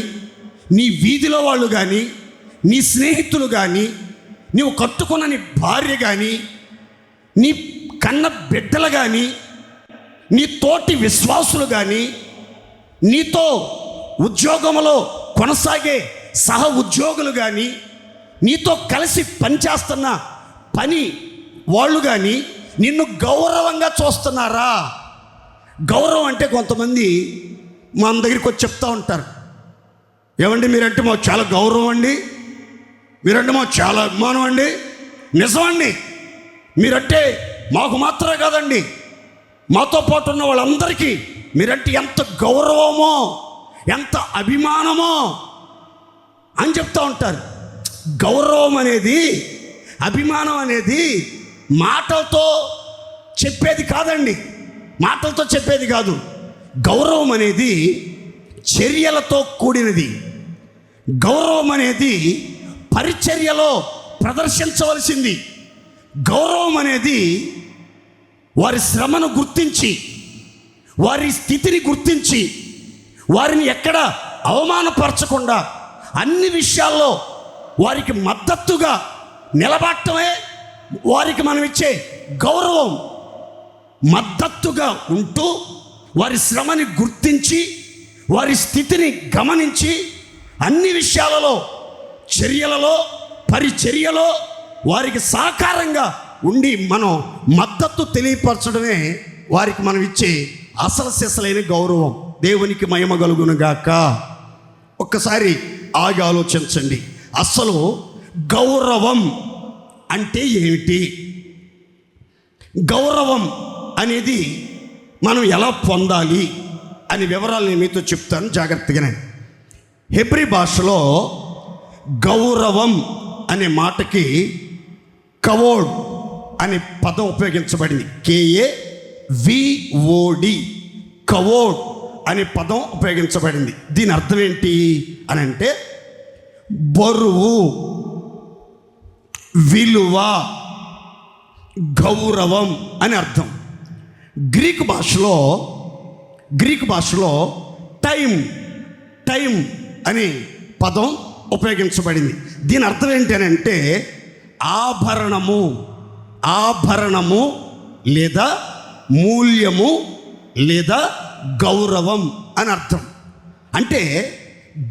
నీ వీధిలో వాళ్ళు కానీ, నీ స్నేహితులు కానీ, నీవు కట్టుకున్న నీ భార్య కానీ, నీ కన్న బిడ్డలు కానీ, నీ తోటి విశ్వాసులు కానీ, నీతో ఉద్యోగంలో కొనసాగే సహ ఉద్యోగులు కానీ, నీతో కలిసి పనిచేస్తున్న పని వాళ్ళు కానీ నిన్ను గౌరవంగా చూస్తున్నారా? గౌరవం అంటే కొంతమంది మన దగ్గరికి వచ్చి చెప్తూ ఉంటారు, ఏమండి మీరంటే మాకు చాలా గౌరవం అండి, మీరంటే మాకు చాలా అభిమానం అండి. నిజమండి, మీరంటే మాకు మాత్రమే కాదండి, మాతో పాటు ఉన్న వాళ్ళందరికీ మీరంటే ఎంత గౌరవమో, ఎంత అభిమానమో అని చెప్తూ ఉంటారు. గౌరవం అనేది, అభిమానం అనేది మాటలతో చెప్పేది కాదండి, మాటలతో చెప్పేది కాదు. గౌరవం అనేది చర్యలతో కూడినది. గౌరవం అనేది పరిచర్యలో ప్రదర్శించవలసింది. గౌరవం అనేది వారి శ్రమను గుర్తించి, వారి స్థితిని గుర్తించి, వారిని ఎక్కడ అవమానపరచకుండా అన్ని విషయాల్లో వారికి మద్దతుగా నిలబడటమే వారికి మనం ఇచ్చే గౌరవం. మద్దతుగా ఉంటూ వారి శ్రమని గుర్తించి, వారి స్థితిని గమనించి, అన్ని విషయాలలో, చర్యలలో, పరిచర్యలో వారికి సహకారంగా ఉండి మనం మద్దతు తెలియపరచడమే వారికి మనం ఇచ్చే అసలు సిసలైన గౌరవం. దేవునికి మహిమ కలుగునుగాక. ఒక్కసారి ఆగి ఆలోచించండి, అసలు గౌరవం అంటే ఏమిటి? గౌరవం అనేది మనం ఎలా పొందాలి అనే వివరాలు నేను మీతో చెప్తాను జాగ్రత్తగానే. హెబ్రీ భాషలో గౌరవం అనే మాటకి కవోడ్ అనే పదం ఉపయోగించబడింది. KAVOD, కవోడ్ అనే పదం ఉపయోగించబడింది. దీని అర్థం ఏంటి అని అంటే బరువు, విలువ, గౌరవం అని అర్థం. గ్రీకు భాషలో టైం అనే పదం ఉపయోగించబడింది. దీని అర్థం ఏంటి అని అంటే ఆభరణము లేదా మూల్యము లేదా గౌరవం అని అర్థం. అంటే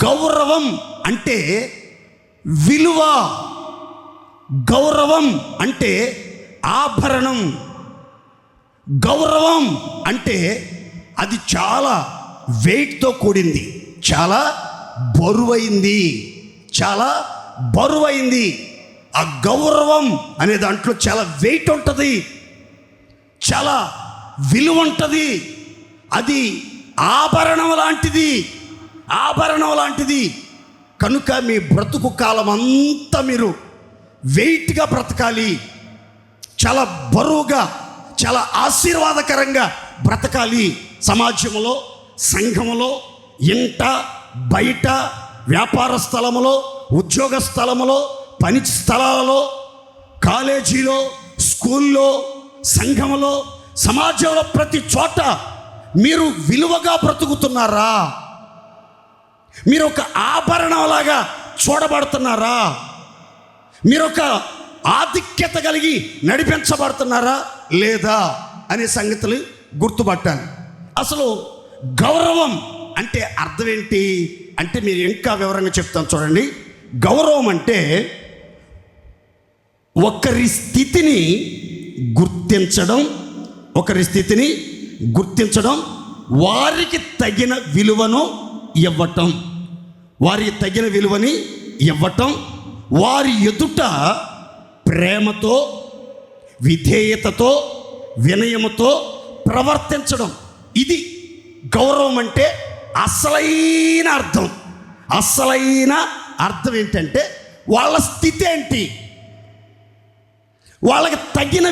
గౌరవం అంటే విలువ, గౌరవం అంటే ఆభరణం, గౌరవం అంటే అది చాలా వెయిట్తో కూడింది, చాలా బరువైంది. ఆ గౌరవం అనే దాంట్లో చాలా వెయిట్ ఉంటుంది, చాలా విలువ ఉంటుంది. అది ఆభరణం లాంటిది. కనుక మీ బ్రతుకు కాలం అంతా మీరు వెయిట్గా బ్రతకాలి, చాలా బరువుగా, చాలా ఆశీర్వాదకరంగా బ్రతకాలి. సమాజంలో, సంఘములో, ఇంట, బయట, వ్యాపార స్థలములో, ఉద్యోగ స్థలములో, పని స్థలాలలో, కాలేజీలో, స్కూల్లో, సంఘములో, సమాజంలో, ప్రతి చోట మీరు విలువగా బ్రతుకుతున్నారా? మీరు ఒక ఆభరణంలాగా చూడబడుతున్నారా? మీరు ఒక ఆధిక్యత కలిగి నడిపించబడుతున్నారా లేదా అనే సంగతులు గుర్తుపట్టాలి. అసలు గౌరవం అంటే అర్థం ఏంటి అంటే మీరు ఇంకా వివరంగా చెప్తాను చూడండి. గౌరవం అంటే ఒకరి స్థితిని గుర్తించడం, వారికి తగిన విలువని ఇవ్వటం, వారి ఎదుట ప్రేమతో, విధేయతతో, వినయముతో ప్రవర్తించడం. ఇది గౌరవం అంటే అసలైన అర్థం ఏంటంటే వాళ్ళ స్థితి ఏంటి, వాళ్ళకి తగిన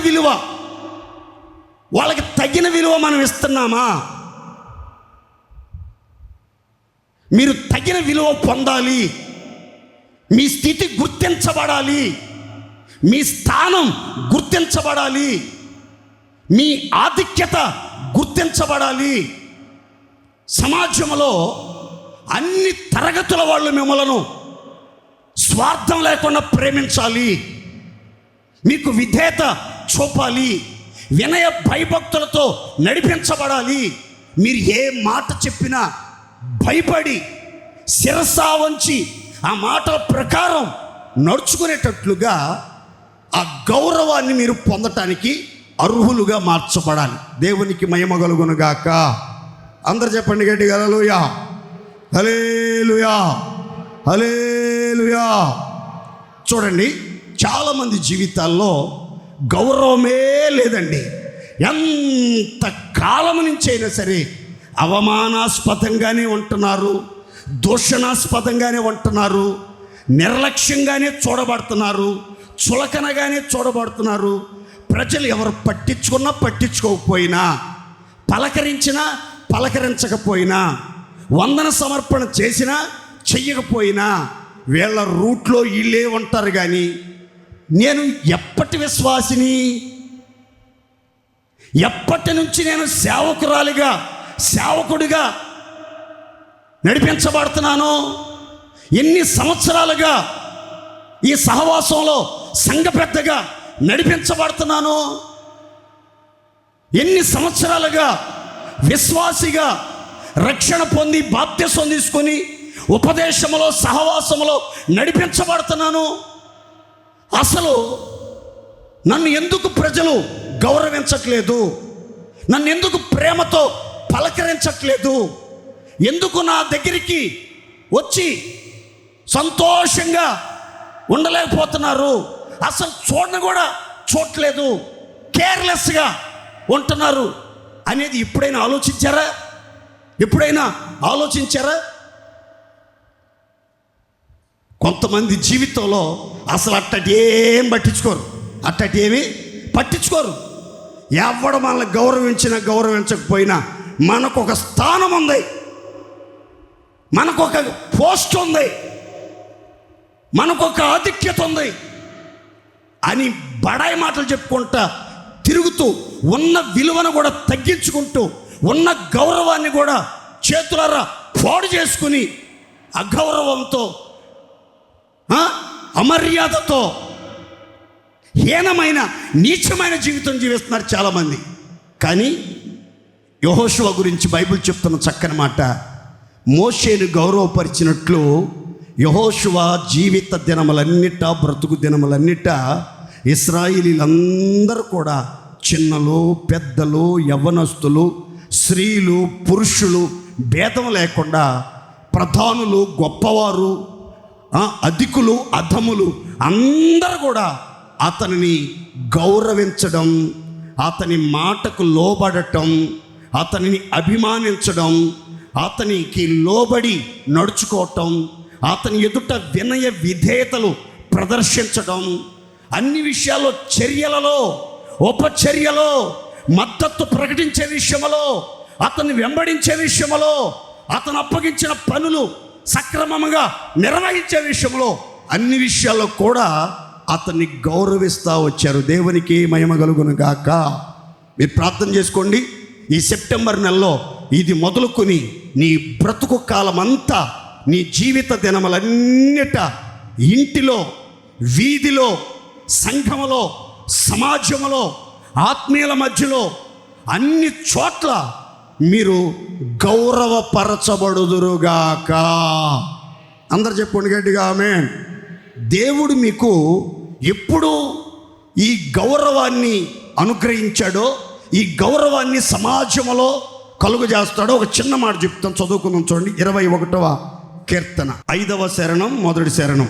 విలువ మనం ఇస్తున్నామా? మీరు తగిన విలువ పొందాలి, మీ స్థితి గుర్తించబడాలి, మీ స్థానం గుర్తించబడాలి, మీ ఆధిక్యత గుర్తించబడాలి. సమాజంలో అన్ని తరగతుల వాళ్ళు మిమ్మలను స్వార్థం లేకుండా ప్రేమించాలి, మీకు విధేయత చూపాలి, వినయ భయభక్తులతో నడిపించబడాలి. మీరు ఏ మాట చెప్పినా భయపడి శిరసా వంచి ఆ మాటల ప్రకారం నడుచుకునేటట్లుగా ఆ గౌరవాన్ని మీరు పొందటానికి అర్హులుగా మార్చబడాలి. దేవునికి మహిమ కలుగునుగాక. అందరు చెప్పండి గట్టిగా హల్లెలూయా, హల్లెలూయా, హల్లెలూయా. చూడండి, చాలామంది జీవితాల్లో గౌరవమే లేదండి. ఎంత కాలం నుంచి అయినా సరే అవమానాస్పదంగానే ఉంటున్నారు, దూషణాస్పదంగానే ఉంటున్నారు, నిర్లక్ష్యంగానే చూడబడుతున్నారు, చులకనగానే చూడబడుతున్నారు. ప్రజలు ఎవరు పట్టించుకున్నా పట్టించుకోకపోయినా, పలకరించినా పలకరించకపోయినా, వందన సమర్పణ చేసినా చెయ్యకపోయినా వీళ్ళ రూట్లో వీళ్ళే ఉంటారు. కానీ నేను ఎప్పటి విశ్వాసిని, ఎప్పటి నుంచి నేను సేవకుడిగా నడిపించబడుతున్నాను, ఎన్ని సంవత్సరాలుగా ఈ సహవాసంలో సంఘ పెద్దగా నడిపించబడుతున్నాను, ఎన్ని సంవత్సరాలుగా విశ్వాసిగా రక్షణ పొంది బాప్తిసం తీసుకొని ఉపదేశంలో సహవాసంలో నడిపించబడుతున్నాను. అసలు నన్ను ఎందుకు ప్రజలు గౌరవించట్లేదు, నన్ను ఎందుకు ప్రేమతో పలకరించట్లేదు, ఎందుకు నా దగ్గరికి వచ్చి సంతోషంగా ఉండలేకపోతున్నారు, అసలు చూడట్లేదు, కేర్లెస్గా ఉంటున్నారు అనేది ఎప్పుడైనా ఆలోచించారా? కొంతమంది జీవితంలో అసలు అట్టేం పట్టించుకోరు. ఎవడు మనల్ని గౌరవించకపోయినా మనకు ఒక స్థానం ఉంది, మనకు ఒక పోస్ట్ ఉంది, మనకు ఒక ఆధిక్యత ఉంది అని బడాయి మాటలు చెప్పుకుంటా తిరుగుతూ ఉన్న విలువను కూడా తగ్గించుకుంటూ ఉన్న గౌరవాన్ని కూడా చేతులారా పాడు చేసుకుని అగౌరవంతో, అమర్యాదతో, హీనమైన నీచమైన జీవితం జీవిస్తున్నారు చాలామంది. కానీ యెహోషువ గురించి బైబిల్ చెప్తున్న చక్కని మాట, మోషేను గౌరవపరిచినట్లు యెహోషువ జీవిత దినములన్నిటా, బ్రతుకు దినములన్నిటా ఇశ్రాయేలీలందరూ కూడా చిన్నలు, పెద్దలు, యవ్వనస్తులు, స్త్రీలు, పురుషులు భేదం లేకుండా, ప్రధానులు, గొప్పవారు, అధికులు, అధములు అందరూ కూడా అతనిని గౌరవించడం, అతని మాటకు లోబడటం, అతనిని అభిమానించడం, అతనికి లోబడి నడుచుకోవటం, అతని ఎదుట వినయ విధేయతలు ప్రదర్శించడం, అన్ని విషయాల్లో చర్యలలో, ఉపచర్యలో, మద్దతు ప్రకటించే విషయంలో, అతన్ని వెంబడించే విషయంలో, అతను అప్పగించిన పనులు సక్రమంగా నిర్వహించే విషయంలో, అన్ని విషయాల్లో కూడా అతన్ని గౌరవిస్తూ వచ్చారు. దేవునికి మహిమ కలుగును గాక. మీరు ప్రార్థన చేసుకోండి. ఈ సెప్టెంబర్ నెలలో ఇది మొదలుకొని నీ బ్రతుకు కాలం అంతా నీ జీవిత దినములన్నిట ఇంటిలో, వీధిలో, సంఘములో, సమాజంలో, ఆత్మీయుల మధ్యలో, అన్ని చోట్ల మీరు గౌరవపరచబడుదురుగాక. అందరు చెప్పుకోండి గట్టిగా ఆమేన్. దేవుడు మీకు ఎప్పుడు ఈ గౌరవాన్ని అనుగ్రహించాడో, ఈ గౌరవాన్ని సమాజంలో కలుగు చేస్తాడో ఒక చిన్న మాట చెప్తాను, చదువుకుందాం. చూడండి 21వ కీర్తన 5వ శరణం మొదటి శరణం.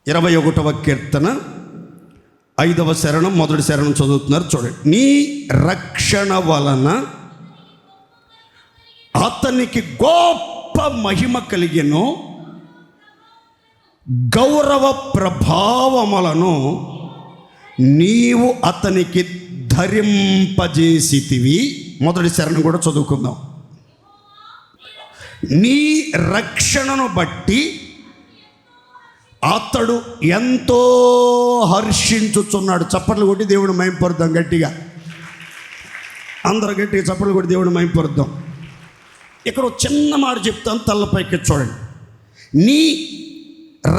21వ కీర్తన 5వ శరణం మొదటి శరణం చదువుతున్నారు. చూడండి. నీ రక్షణ వలన అతనికి గొప్ప మహిమ కలిగెను, గౌరవ ప్రభావములను నీవు అతనికి ధరింపజేసితివి. మొదటి శరణం కూడా చదువుకుందాం. నీ రక్షణను బట్టి అతడు ఎంతో హర్షించుచున్నాడు. చప్పట్లు కొట్టి దేవుడు మహిమపరుద్దాం గట్టిగా. అందరు గట్టిగా చప్పట్లు కొట్టి దేవుడు మహిమపరుద్దాం. ఇక్కడ చిన్న మాట చెప్తాను, తలపైకి చూడండి. నీ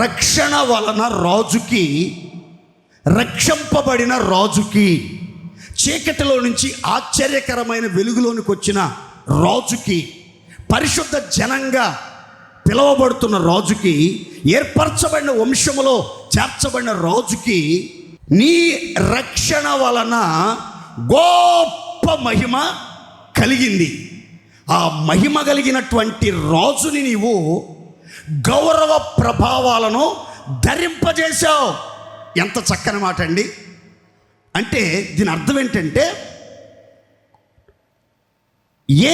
రక్షణ వలన రాజుకి, రక్షింపబడిన రాజుకి, చీకటిలో నుంచి ఆశ్చర్యకరమైన వెలుగులోనికి వచ్చిన రాజుకి, పరిశుద్ధ జనంగా పిలువబడుతున్న రాజుకి, ఏర్పరచబడిన వంశములో చేర్చబడిన రాజుకి నీ రక్షణ వలన గొప్ప మహిమ కలిగింది. ఆ మహిమ కలిగినటువంటి రాజుని నీవు గౌరవ ప్రభావాలను ధరింపజేశావు. ఎంత చక్కని మాట అండి. అంటే దీని అర్థం ఏంటంటే,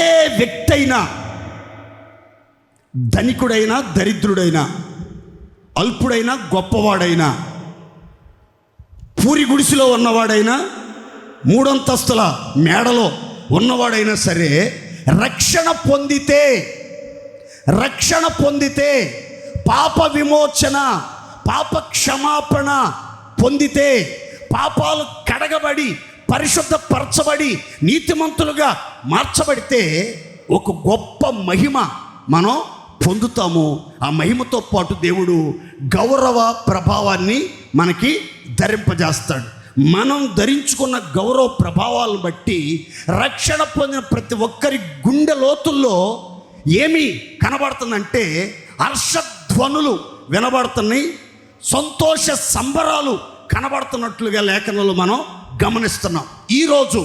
ఏ వ్యక్తి అయినా, ధనికుడైనా దరిద్రుడైనా, అల్పుడైనా గొప్పవాడైనా, పూరి గుడిసెలో ఉన్నవాడైనా, మూడంతస్తుల మేడలో ఉన్నవాడైనా సరే, రక్షణ పొందితే పాప విమోచన, పాప క్షమాపణ పొందితే, పాపాలు కడగబడి పరిశుద్ధపరచబడి నీతిమంతులుగా మార్చబడితే ఒక గొప్ప మహిమ మనం పొందుతాము. ఆ మహిమతో పాటు దేవుడు గౌరవ ప్రభావాన్ని మనకి ధరింపజేస్తాడు. మనం ధరించుకున్న గౌరవ ప్రభావాలను బట్టి రక్షణ పొందిన ప్రతి ఒక్కరి గుండె లోతుల్లో ఏమి కనబడుతుందంటే హర్షధ్వనులు వినబడుతున్నాయి, సంతోష సంబరాలు కనబడుతున్నట్లుగా లేఖనాలు మనం గమనిస్తున్నాం. ఈరోజు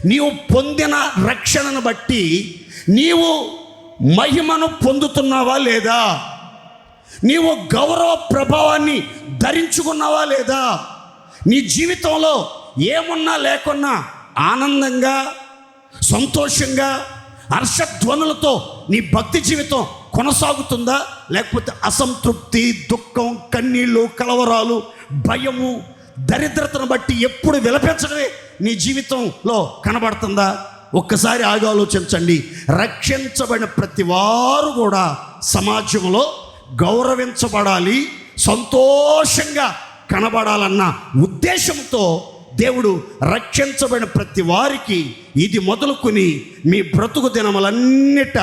నీవు పొందిన రక్షణను బట్టి నీవు మహిమను పొందుతున్నావా లేదా? నీవు గౌరవ ప్రభావాన్ని ధరించుకున్నావా లేదా? నీ జీవితంలో ఏమున్నా లేకున్నా ఆనందంగా, సంతోషంగా, హర్షధ్వనులతో నీ భక్తి జీవితం కొనసాగుతుందా? లేకపోతే అసంతృప్తి, దుఃఖం, కన్నీళ్ళు, కలవరాలు, భయము, దరిద్రతను బట్టి ఎప్పుడు విలపించడమే నీ జీవితంలో కనబడుతుందా? ఒక్కసారి ఆగి ఆలోచించండి. రక్షించబడిన ప్రతి వారు కూడా సమాజంలో గౌరవించబడాలి, సంతోషంగా కనబడాలన్న ఉద్దేశంతో దేవుడు రక్షించబడిన ప్రతి వారికి ఇది మొదలుకొని మీ బ్రతుకు దినములన్నిట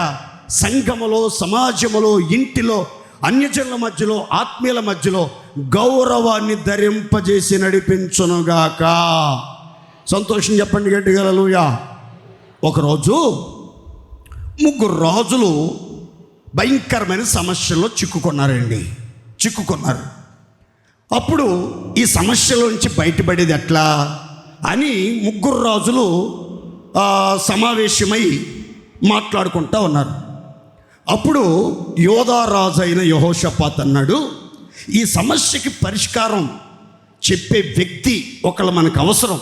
సంఘములో, సమాజములో, ఇంటిలో, అన్యజనుల మధ్యలో, ఆత్మీయుల మధ్యలో గౌరవాన్ని ధరింపజేసి నడిపించునుగాక. సంతోషం చెప్పండి గట్టిగా హల్లెలూయా. ఒకరోజు 3 రాజులు భయంకరమైన సమస్యల్లో చిక్కుకున్నారు. అప్పుడు ఈ సమస్యల నుంచి బయటపడేది ఎట్లా అని 3 రాజులు సమావేశమై మాట్లాడుకుంటూ ఉన్నారు. అప్పుడు యోధా రాజు అయిన యెహోషాపాతు అన్నాడు, ఈ సమస్యకి పరిష్కారం చెప్పే వ్యక్తి ఒకళ్ళు మనకు అవసరం.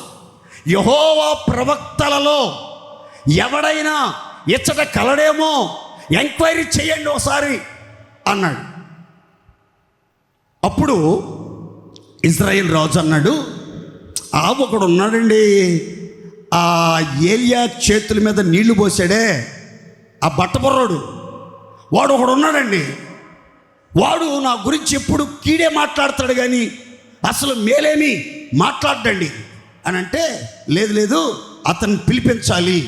యెహోవా ప్రవక్తలలో ఎవడైనా ఇచ్చట కలడేమో, ఎంక్వైరీ చేయండి ఒకసారి అన్నాడు. అప్పుడు ఇజ్రాయేల్ రాజు అన్నాడు, ఒకడు ఉన్నాడండి, ఆ ఏలియా చేతుల మీద నీళ్లు పోసాడే ఆ బట్టబొర్రోడు, వాడు ఒకడు ఉన్నాడండి, వాడు నా గురించి ఎప్పుడు కీడే మాట్లాడతాడు కానీ అసలు మేలేమి మాట్లాడండి అని అంటే, లేదు అతన్ని పిలిపించాలి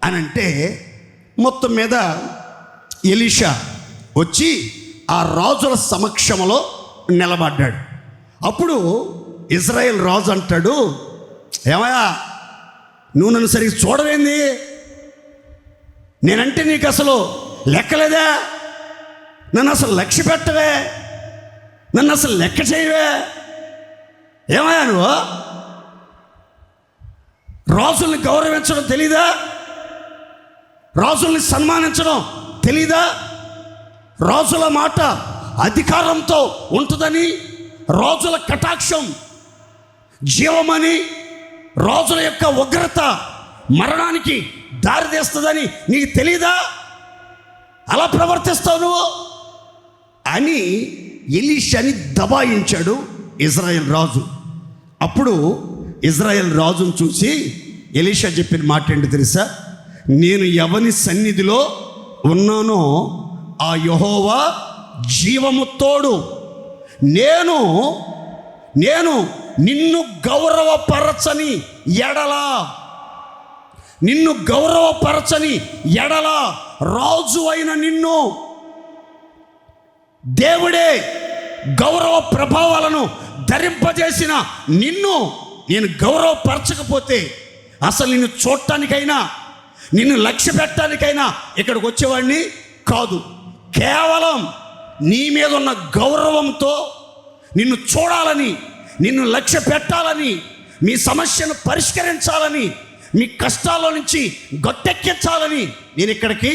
అని అంటే, మొత్తం మీద ఎలీషా వచ్చి ఆ రాజుల సమక్షంలో నిలబడ్డాడు. అప్పుడు ఇజ్రాయేల్ రాజు అంటాడు, ఏమయ్యా నువ్వు నన్ను సరిగ్గా చూడవేంది? నేనంటే నీకు అసలు లెక్కలేదా? నన్ను అసలు లక్ష్య పెట్టవే, నన్ను అసలు లెక్క చేయవే. ఏమయ్యా నువ్వు రాజుల్ని గౌరవించడం తెలీదా? రాజుల్ని సన్మానించడం తెలీదా? రాజుల మాట అధికారంతో ఉంటుందని, రాజుల కటాక్షం జీవమని, రాజుల యొక్క ఉగ్రత మరణానికి దారితీస్తుందని నీకు తెలీదా? అలా ప్రవర్తిస్తావు నువ్వు అని ఎలీషాని దబాయించాడు ఇజ్రాయేల్ రాజు. అప్పుడు ఇజ్రాయేల్ రాజును చూసి ఎలీషా చెప్పిన మాట ఏంటి తెలుసా? నేను ఎవని సన్నిధిలో ఉన్నానో ఆ యెహోవా జీవము తోడు, నేను నిన్ను గౌరవపరచని ఎడలా, నిన్ను గౌరవపరచని ఎడలా, రాజు అయిన నిన్ను దేవుడే గౌరవ ప్రభావాలను ధరింపజేసిన నిన్ను నేను గౌరవపరచకపోతే అసలు నిన్ను చూడటానికైనా, నిన్ను లక్ష్య పెట్టడానికైనా ఇక్కడికి వచ్చేవాడిని కాదు. కేవలం నీ మీద ఉన్న గౌరవంతో నిన్ను చూడాలని, నిన్ను లక్ష్య పెట్టాలని, మీ సమస్యను పరిష్కరించాలని, మీ కష్టాల నుంచి గట్టెక్కించాలని నేను ఇక్కడికి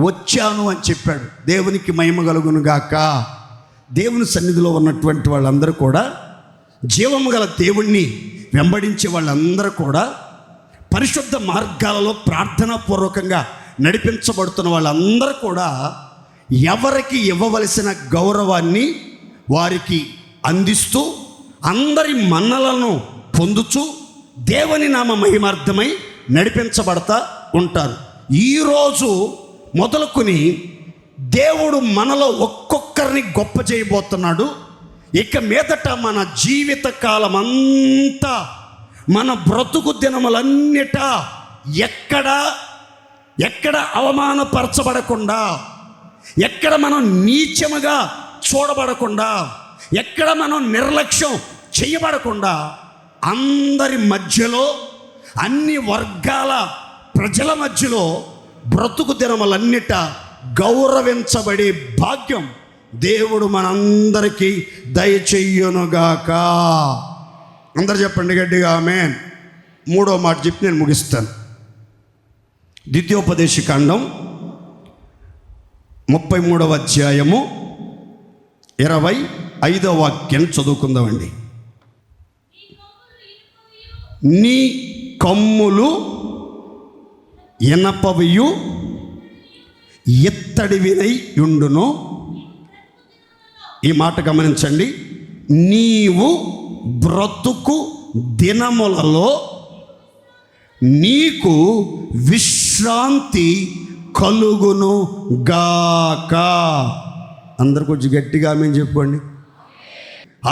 వచ్చాను అని చెప్పాడు. దేవునికి మహిమ కలుగును గాక. దేవుని సన్నిధిలో ఉన్నటువంటి వాళ్ళందరూ కూడా, జీవము గల దేవుణ్ణి వెంబడించే వాళ్ళందరూ కూడా, పరిశుద్ధ మార్గాలలో ప్రార్థనాపూర్వకంగా నడిపించబడుతున్న వాళ్ళందరూ కూడా ఎవరికి ఇవ్వవలసిన గౌరవాన్ని వారికి అందిస్తూ, అందరి మన్నలను పొందుచు దేవుని నామ మహిమార్థమై నడిపించబడతా ఉంటారు. ఈరోజు మొదలుకొని దేవుడు మనలో ఒక్కొక్కరిని గొప్ప చేయబోతున్నాడు. ఇక మీదట మన జీవిత కాలం అంతా, మన బ్రతుకు దినములన్నిట ఎక్కడ అవమానపరచబడకుండా, ఎక్కడ మనం నీచముగా చూడబడకుండా, ఎక్కడ మనం నిర్లక్ష్యం చేయబడకుండా, అందరి మధ్యలో, అన్ని వర్గాల ప్రజల మధ్యలో బ్రతుకు దినములన్నిట గౌరవించబడే భాగ్యం దేవుడు మనందరికీ దయచెయ్యునుగాక. అందరు చెప్పండి గట్టిగా ఆమేన్. 3వ మాట చెప్పి నేను ముగిస్తాను. ద్వితీయోపదేశకాండం 33వ అధ్యాయము 25వ వాక్యం చదువుకుందామండి. నీ కమ్ములు ఇనపవియు ఇత్తడివినై యుండును. ఈ మాట గమనించండి. నీవు బ్రతుకు దినములలో నీకు విశ్రాంతి కలుగును గాక. అందరు కొంచెం గట్టిగా ఆమేన్ చెప్పుకోండి.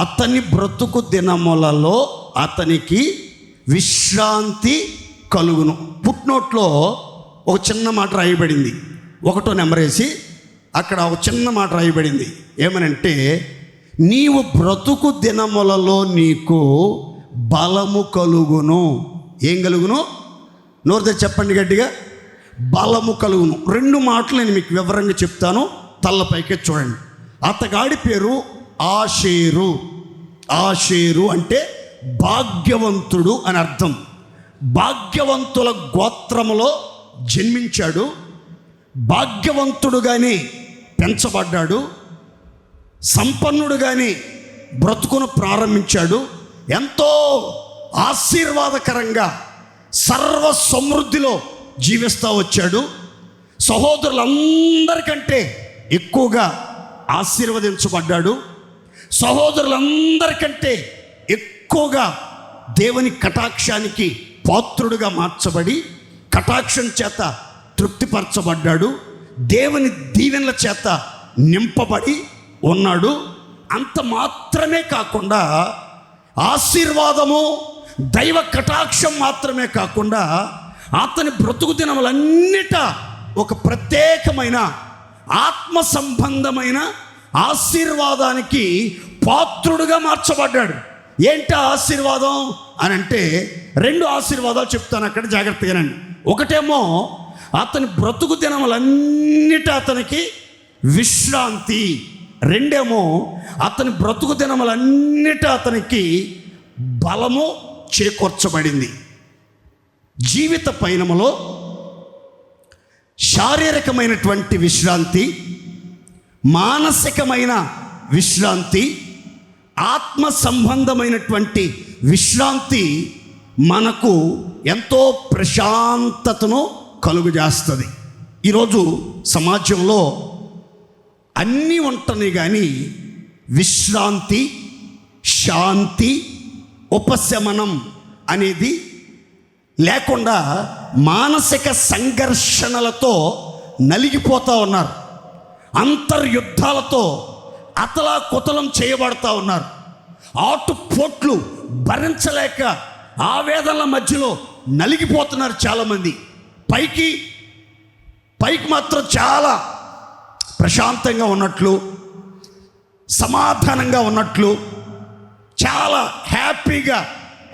అతని బ్రతుకు దినములలో అతనికి విశ్రాంతి కలుగును. పుట్నోట్లో ఒక చిన్న మాట రాయబడింది. 1వ నెంబర్ వేసి అక్కడ ఒక చిన్న మాట రాయబడింది. ఏమనంటే, నీవు బ్రతుకు దినములలో నీకు బలము కలుగును. ఏం కలుగును? నోరుతో చెప్పండి గట్టిగా. బలము కలుగును. 2 మాటలు నేను మీకు వివరంగా చెప్తాను. తల్లపైకే చూడండి. అతగాడి పేరు ఆషేరు. ఆషేరు అంటే భాగ్యవంతుడు అని అర్థం. భాగ్యవంతుల గోత్రములో జన్మించాడు. భాగ్యవంతుడుగానే పెంచబడ్డాడు. సంపన్నుడుగానే బ్రతుకును ప్రారంభించాడు. ఎంతో ఆశీర్వాదకరంగా సర్వ సమృద్ధిలో జీవిస్తూ వచ్చాడు. సహోదరులందరికంటే ఎక్కువగా ఆశీర్వదించబడ్డాడు. సహోదరులందరికంటే ఎక్కువగా దేవుని కటాక్షానికి పాత్రుడుగా మార్చబడి, కటాక్షం చేత తృప్తిపరచబడ్డాడు. దేవుని దీవెనల చేత నింపబడి ఉన్నాడు. అంత మాత్రమే కాకుండా ఆశీర్వాదము, దైవ కటాక్షం మాత్రమే కాకుండా అతని బ్రతుకు దినములన్నిట ఒక ప్రత్యేకమైన ఆత్మ సంబంధమైన ఆశీర్వాదానికి పాత్రుడుగా మార్చబడ్డాడు. ఏంటి ఆశీర్వాదం అని అంటే 2 ఆశీర్వాదాలు చెప్తాను అక్కడ, జాగ్రత్తగానండి. ఒకటేమో అతని బ్రతుకు దినములన్నిటి అతనికి విశ్రాంతి, రెండేమో అతని బ్రతుకు దినములన్నిటి అతనికి బలము చేకూర్చబడింది. జీవిత పయనములో శారీరకమైనటువంటి విశ్రాంతి, మానసికమైన విశ్రాంతి, ఆత్మ సంబంధమైనటువంటి విశ్రాంతి మనకు ఎంతో ప్రశాంతతను కలుగజేస్తుంది. ఈరోజు సమాజంలో అన్నీ ఉంటున్నాయి కానీ విశ్రాంతి, శాంతి, ఉపశమనం అనేది లేకుండా మానసిక సంఘర్షణలతో నలిగిపోతూ ఉన్నారు. అంతర్యుద్ధాలతో అతలాకుతలం చేయబడతా ఉన్నారు. ఆటుపోట్లు భరించలేక ఆవేదనల మధ్యలో నలిగిపోతున్నారు చాలామంది. పైకి మాత్రం చాలా ప్రశాంతంగా ఉన్నట్లు, సమాధానంగా ఉన్నట్లు, చాలా హ్యాపీగా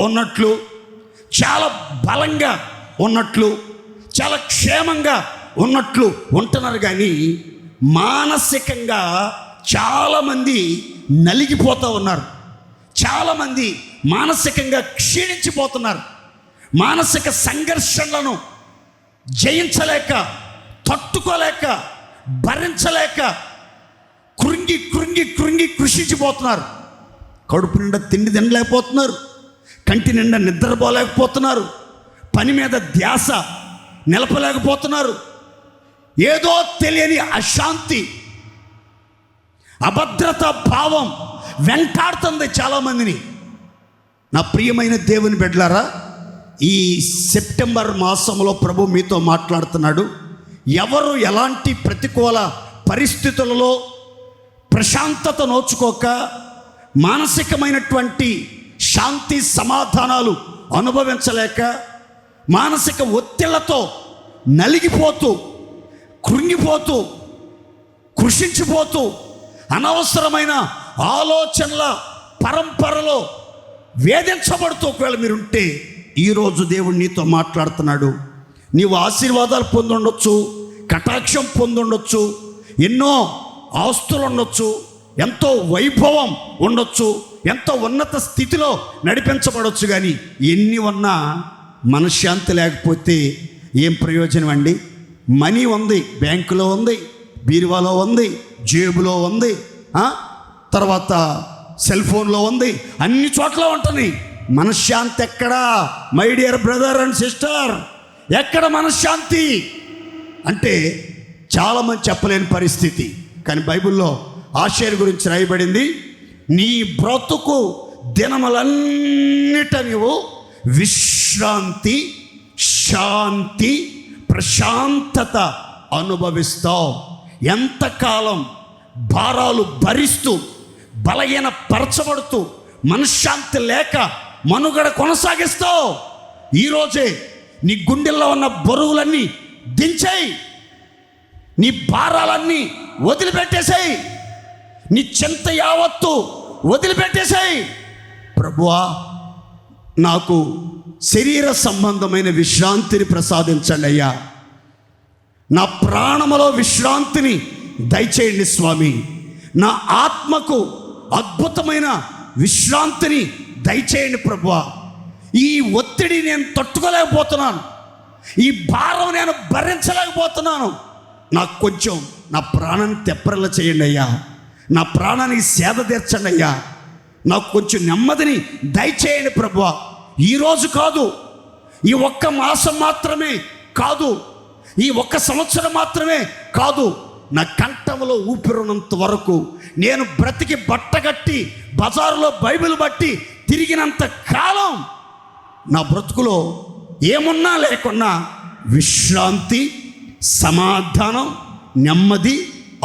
ఉన్నట్లు, చాలా బలంగా ఉన్నట్లు, చాలా క్షేమంగా ఉన్నట్లు ఉంటున్నారు. కానీ మానసికంగా చాలామంది నలిగిపోతూ ఉన్నారు. చాలామంది మానసికంగా క్షీణించిపోతున్నారు. మానసిక సంఘర్షణలను జయించలేక, తట్టుకోలేక, భరించలేక కృంగి కృంగి కృంగి కృషించిపోతున్నారు. కడుపు నిండా తిండి తినలేకపోతున్నారు, కంటి నిండా నిద్రపోలేకపోతున్నారు, పని మీద ధ్యాస నిలపలేకపోతున్నారు. ఏదో తెలియని అశాంతి, అభద్రత భావం వెంటాడుతుంది చాలామందిని. నా ప్రియమైన దేవుని బిడ్డలారా, ఈ సెప్టెంబర్ మాసంలో ప్రభు మీతో మాట్లాడుతున్నాడు. ఎవరు ఎలాంటి ప్రతికూల పరిస్థితులలో ప్రశాంతత నోచుకోక, మానసికమైనటువంటి శాంతి సమాధానాలు అనుభవించలేక, మానసిక ఒత్తిళ్లతో నలిగిపోతూ, కృంగిపోతూ, కృషించిపోతూ, అనవసరమైన ఆలోచనల పరంపరలో వేధించబడుతూ ఒకవేళ మీరుంటే, ఈరోజు దేవుడు నీతో మాట్లాడుతున్నాడు. నీవు ఆశీర్వాదాలు పొందుండొచ్చు, కటాక్షం పొందుండొచ్చు, ఎన్నో ఆస్తులు ఉండొచ్చు, ఎంతో వైభవం ఉండొచ్చు, ఎంతో ఉన్నత స్థితిలో నడిపించబడవచ్చు. కానీ ఎన్ని ఉన్నా మనశ్శాంతి లేకపోతే ఏం ప్రయోజనం అండి? మనీ ఉంది, బ్యాంకులో ఉంది, బీరువాలో ఉంది, జేబులో ఉంది, తర్వాత సెల్ ఫోన్లో ఉంది, అన్ని చోట్ల ఉంటుంది. మనశ్శాంతి ఎక్కడా? My dear brother and sister, ఎక్కడ మనశ్శాంతి అంటే చాలామంది చెప్పలేని పరిస్థితి. కానీ బైబిల్లో ఆషేరు గురించి రాయబడింది, నీ బ్రతుకు దినములన్నిట నీవు విశ్రాంతి, శాంతి, ప్రశాంతత అనుభవిస్తావు. ఎంతకాలం భారాలు భరిస్తూ, బలహీన పరచబడుతూ, మనశ్శాంతి లేక మనుగడ కొనసాగిస్తావు? ఈరోజే నీ గుండెల్లో ఉన్న బరువులన్నీ దించేయి, నీ భారాలన్నీ వదిలిపెట్టేసాయి, నీ చింత యావత్తు వదిలిపెట్టేసాయి. ప్రభువా, నాకు శరీర సంబంధమైన విశ్రాంతిని ప్రసాదించండి అయ్యా, నా ప్రాణములో విశ్రాంతిని దయచేయండి స్వామి, నా ఆత్మకు అద్భుతమైన విశ్రాంతిని దయచేయండి ప్రభువా. ఈ ఒత్తిడి నేను తట్టుకోలేకపోతున్నాను, ఈ భారం నేను భరించలేకపోతున్నాను. నాకు కొంచెం నా ప్రాణాన్ని తెప్పరలా చేయండి అయ్యా, నా ప్రాణానికి సేద తీర్చండి అయ్యా, నాకు కొంచెం నెమ్మదిని దయచేయండి ప్రభువా. ఈరోజు కాదు, ఈ ఒక్క మాసం మాత్రమే కాదు, ఈ ఒక్క సంవత్సరం మాత్రమే కాదు, నా కంఠంలో ఊపిరినంత వరకు, నేను బ్రతికి బట్టగట్టి బజారులో బైబిల్ బట్టి తిరిగినంత కాలం నా బ్రతుకులో ఏమున్నా లేకున్నా విశ్రాంతి, సమాధానం, నెమ్మది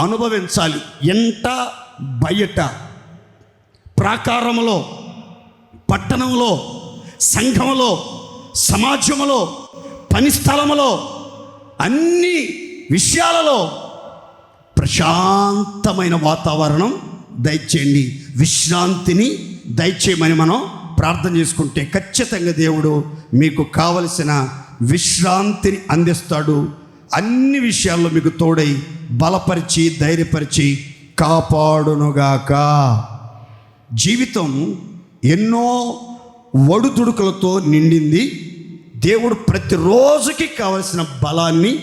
అనుభవించాలి. ఎంట బయట, ప్రాకారంలో, పట్టణంలో, సంఘంలో, సమాజంలో, పని స్థలంలో, అన్ని విషయాలలో ప్రశాంతమైన వాతావరణం దయచేయండి, విశ్రాంతిని దయచేయమని మనం ప్రార్థన చేసుకుంటే ఖచ్చితంగా దేవుడు మీకు కావలసిన విశ్రాంతిని అందిస్తాడు. అన్ని విషయాల్లో మీకు తోడై బలపరిచి ధైర్యపరిచి కాపాడునుగాక. జీవితం ఎన్నో ఒడుదుడుకులతో నిండింది. దేవుడు ప్రతిరోజుకి కావలసిన బలాన్ని,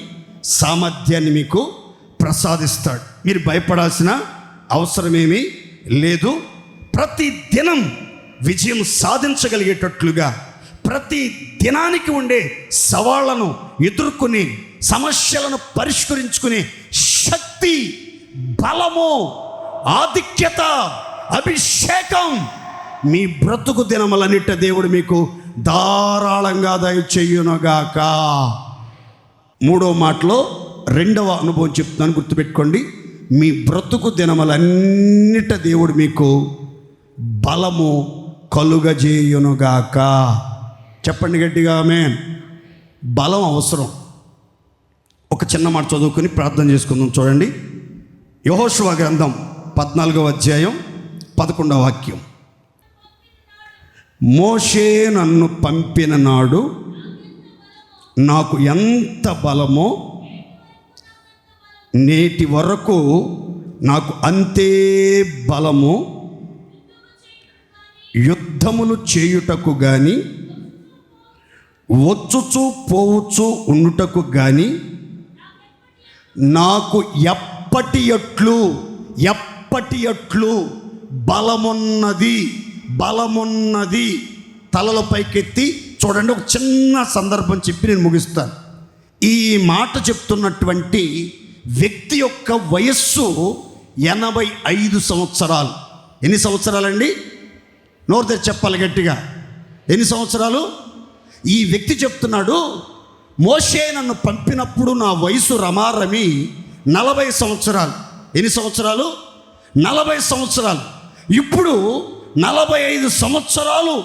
సామర్థ్యాన్ని మీకు ప్రసాదిస్తాడు. మీరు భయపడాల్సిన అవసరమేమీ లేదు. ప్రతి దినం విజయం సాధించగలిగేటట్లుగా, ప్రతి దినానికి ఉండే సవాళ్లను ఎదుర్కొని సమస్యలను పరిష్కరించుకునే శక్తి, బలము, ఆధిక్యత, అభిషేకం మీ బ్రతుకు దినములన్నిట దేవుడు మీకు ధారాళంగా దయచేయునుగాక. మూడో మాటలో రెండవ అనుభవం చెప్తున్నాను, గుర్తుపెట్టుకోండి. మీ బ్రతుకు దినములన్నిట దేవుడు మీకు బలము కలుగజేయునుగాక. చెప్పండి గట్టిగా ఆమేన్. బలం అవసరం. ఒక చిన్న మాట చదువుకుని ప్రార్థన చేసుకుందాం. చూడండి, యెహోషువ గ్రంథం 14వ అధ్యాయం 11వ వాక్యం. మోషే నన్ను పంపిన నాడు నాకు ఎంత బలమో నేటి వరకు నాకు అంతే బలము. యుద్ధములు చేయుటకు గాని వచ్చుచు పోవచ్చు ఉండుటకు గాని నాకు ఎప్పటి ఎట్లు బలమున్నది. తలల పైకెత్తి చూడండి. ఒక చిన్న సందర్భం చెప్పి నేను ముగిస్తాను. ఈ మాట చెప్తున్నటువంటి వ్యక్తి యొక్క వయస్సు 85 సంవత్సరాలు. ఎన్ని సంవత్సరాలండి? నోరు తెరిచి చెప్పాలి గట్టిగా. ఎన్ని సంవత్సరాలు? ఈ వ్యక్తి చెప్తున్నాడు, మోషే నన్ను పంపినప్పుడు నా వయసు రమారమి 40 సంవత్సరాలు. ఎన్ని సంవత్సరాలు? 40 సంవత్సరాలు. ఇప్పుడు 45 సంవత్సరాలు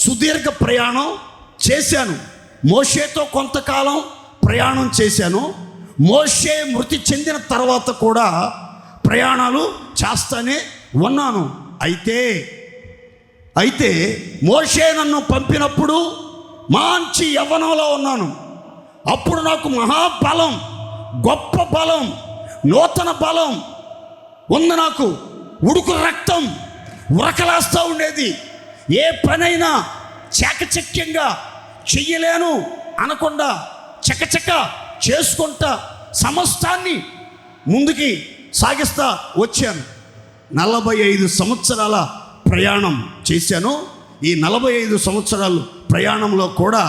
సుదీర్ఘ ప్రయాణం చేశాను. మోషేతో కొంతకాలం ప్రయాణం చేశాను. మోషే మృతి చెందిన తర్వాత కూడా ప్రయాణాలు చేస్తానే ఉన్నాను. అయితే మోషే నన్ను పంపినప్పుడు మంచి యవ్వనంలో ఉన్నాను. అప్పుడు నాకు మహాబలం, గొప్ప బలం, నూతన బలం ఉంది. నాకు ఉడుకు రక్తం ఉరకలేస్తూ ఉండేది. ఏ పనైనా చాకచక్యంగా చెయ్యలేను అనకుండా చకచక చేసుకుంటా సమస్తాన్ని ముందుకి సాగిస్తా వచ్చాను. 45 సంవత్సరాల ప్రయాణం చేశాను. ఈ 45 సంవత్సరాల ప్రయాణంలో కూడా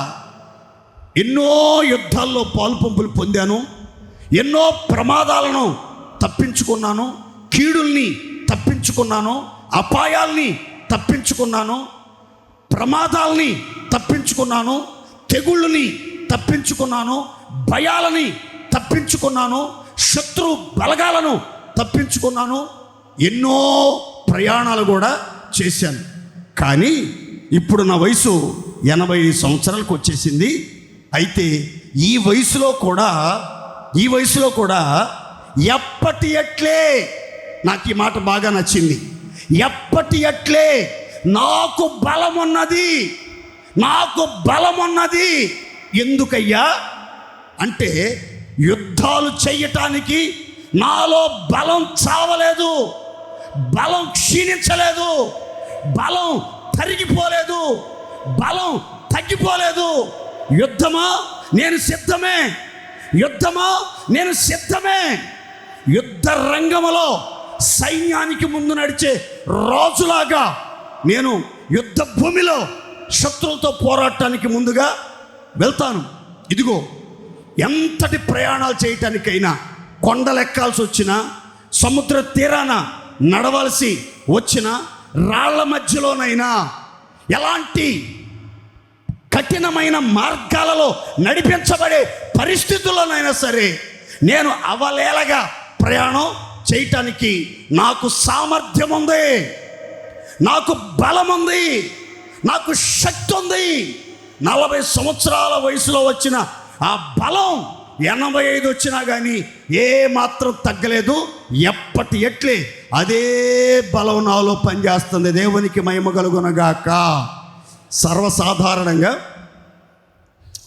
ఎన్నో యుద్ధాల్లో పాలుపంపులు పొందాను. ఎన్నో ప్రమాదాలను తప్పించుకున్నాను. కీడుల్ని తప్పించుకున్నాను. అపాయాల్ని తప్పించుకున్నాను. ప్రమాదాల్ని తప్పించుకున్నాను. తెగుళ్ళని తప్పించుకున్నాను. భయాలని తప్పించుకున్నాను. శత్రు బలగాలను తప్పించుకున్నాను. ఎన్నో ప్రయాణాలు కూడా చేశాను. కానీ ఇప్పుడు నా వయసు 80 సంవత్సరాలకు వచ్చేసింది. అయితే ఈ వయసులో కూడా ఎప్పటి అట్లే, నాకు ఈ మాట బాగా నచ్చింది, ఎప్పటి అట్లే నాకు బలమున్నది. ఎందుకయ్యా అంటే యుద్ధాలు చెయ్యటానికి నాలో బలం చావలేదు, బలం క్షీణించలేదు, బలం తరిగిపోలేదు, బలం తగ్గిపోలేదు. యుద్ధమా నేను సిద్ధమే. యుద్ధ రంగములో సైన్యానికి ముందు నడిచే రాజులాగా నేను యుద్ధ భూమిలో శత్రువులతో పోరాటానికి ముందుగా వెళ్తాను. ఇదిగో, ఎంతటి ప్రయాణాలు చేయటానికైనా, కొండలెక్కాల్సి వచ్చినా, సముద్ర తీరాన నడవలసి వచ్చిన, రాళ్ల మధ్యలోనైనా, ఎలాంటి కఠినమైన మార్గాలలో నడిపించబడే పరిస్థితుల్లోనైనా సరే నేను అవలేలగా ప్రయాణం చేయటానికి నాకు సామర్థ్యం ఉంది, నాకు బలం ఉంది, నాకు శక్తి ఉంది. 40 సంవత్సరాల వయసులో వచ్చిన ఆ బలం 85 వచ్చినా కానీ ఏ మాత్రం తగ్గలేదు. ఎప్పటి ఎట్లే అదే బలం నాలో పనిచేస్తుంది. దేవునికి మహిమ కలుగునగాక. సర్వసాధారణంగా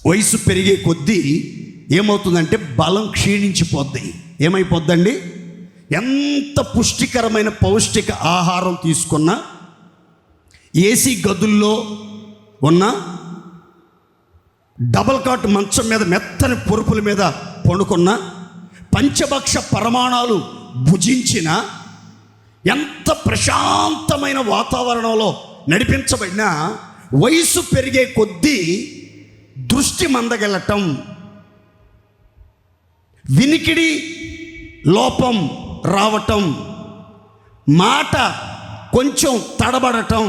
వయసు పెరిగే కొద్దీ ఏమవుతుందంటే బలం క్షీణించిపోద్ది. ఏమైపోద్దండి? ఎంత పుష్టికరమైన పౌష్టిక ఆహారం తీసుకున్నా, ఏసీ గదుల్లో ఉన్న డబల్ కాట్ మంచం మీద మెత్తని పొరుపుల మీద పండుకున్న, పంచభక్ష పరమాణాలు భుజించిన, ఎంత ప్రశాంతమైన వాతావరణంలో నడిపించబడిన వయసు పెరిగే కొద్దీ దృష్టి మందగలటం, వినికిడి లోపం రావటం, మాట కొంచెం తడబడటం,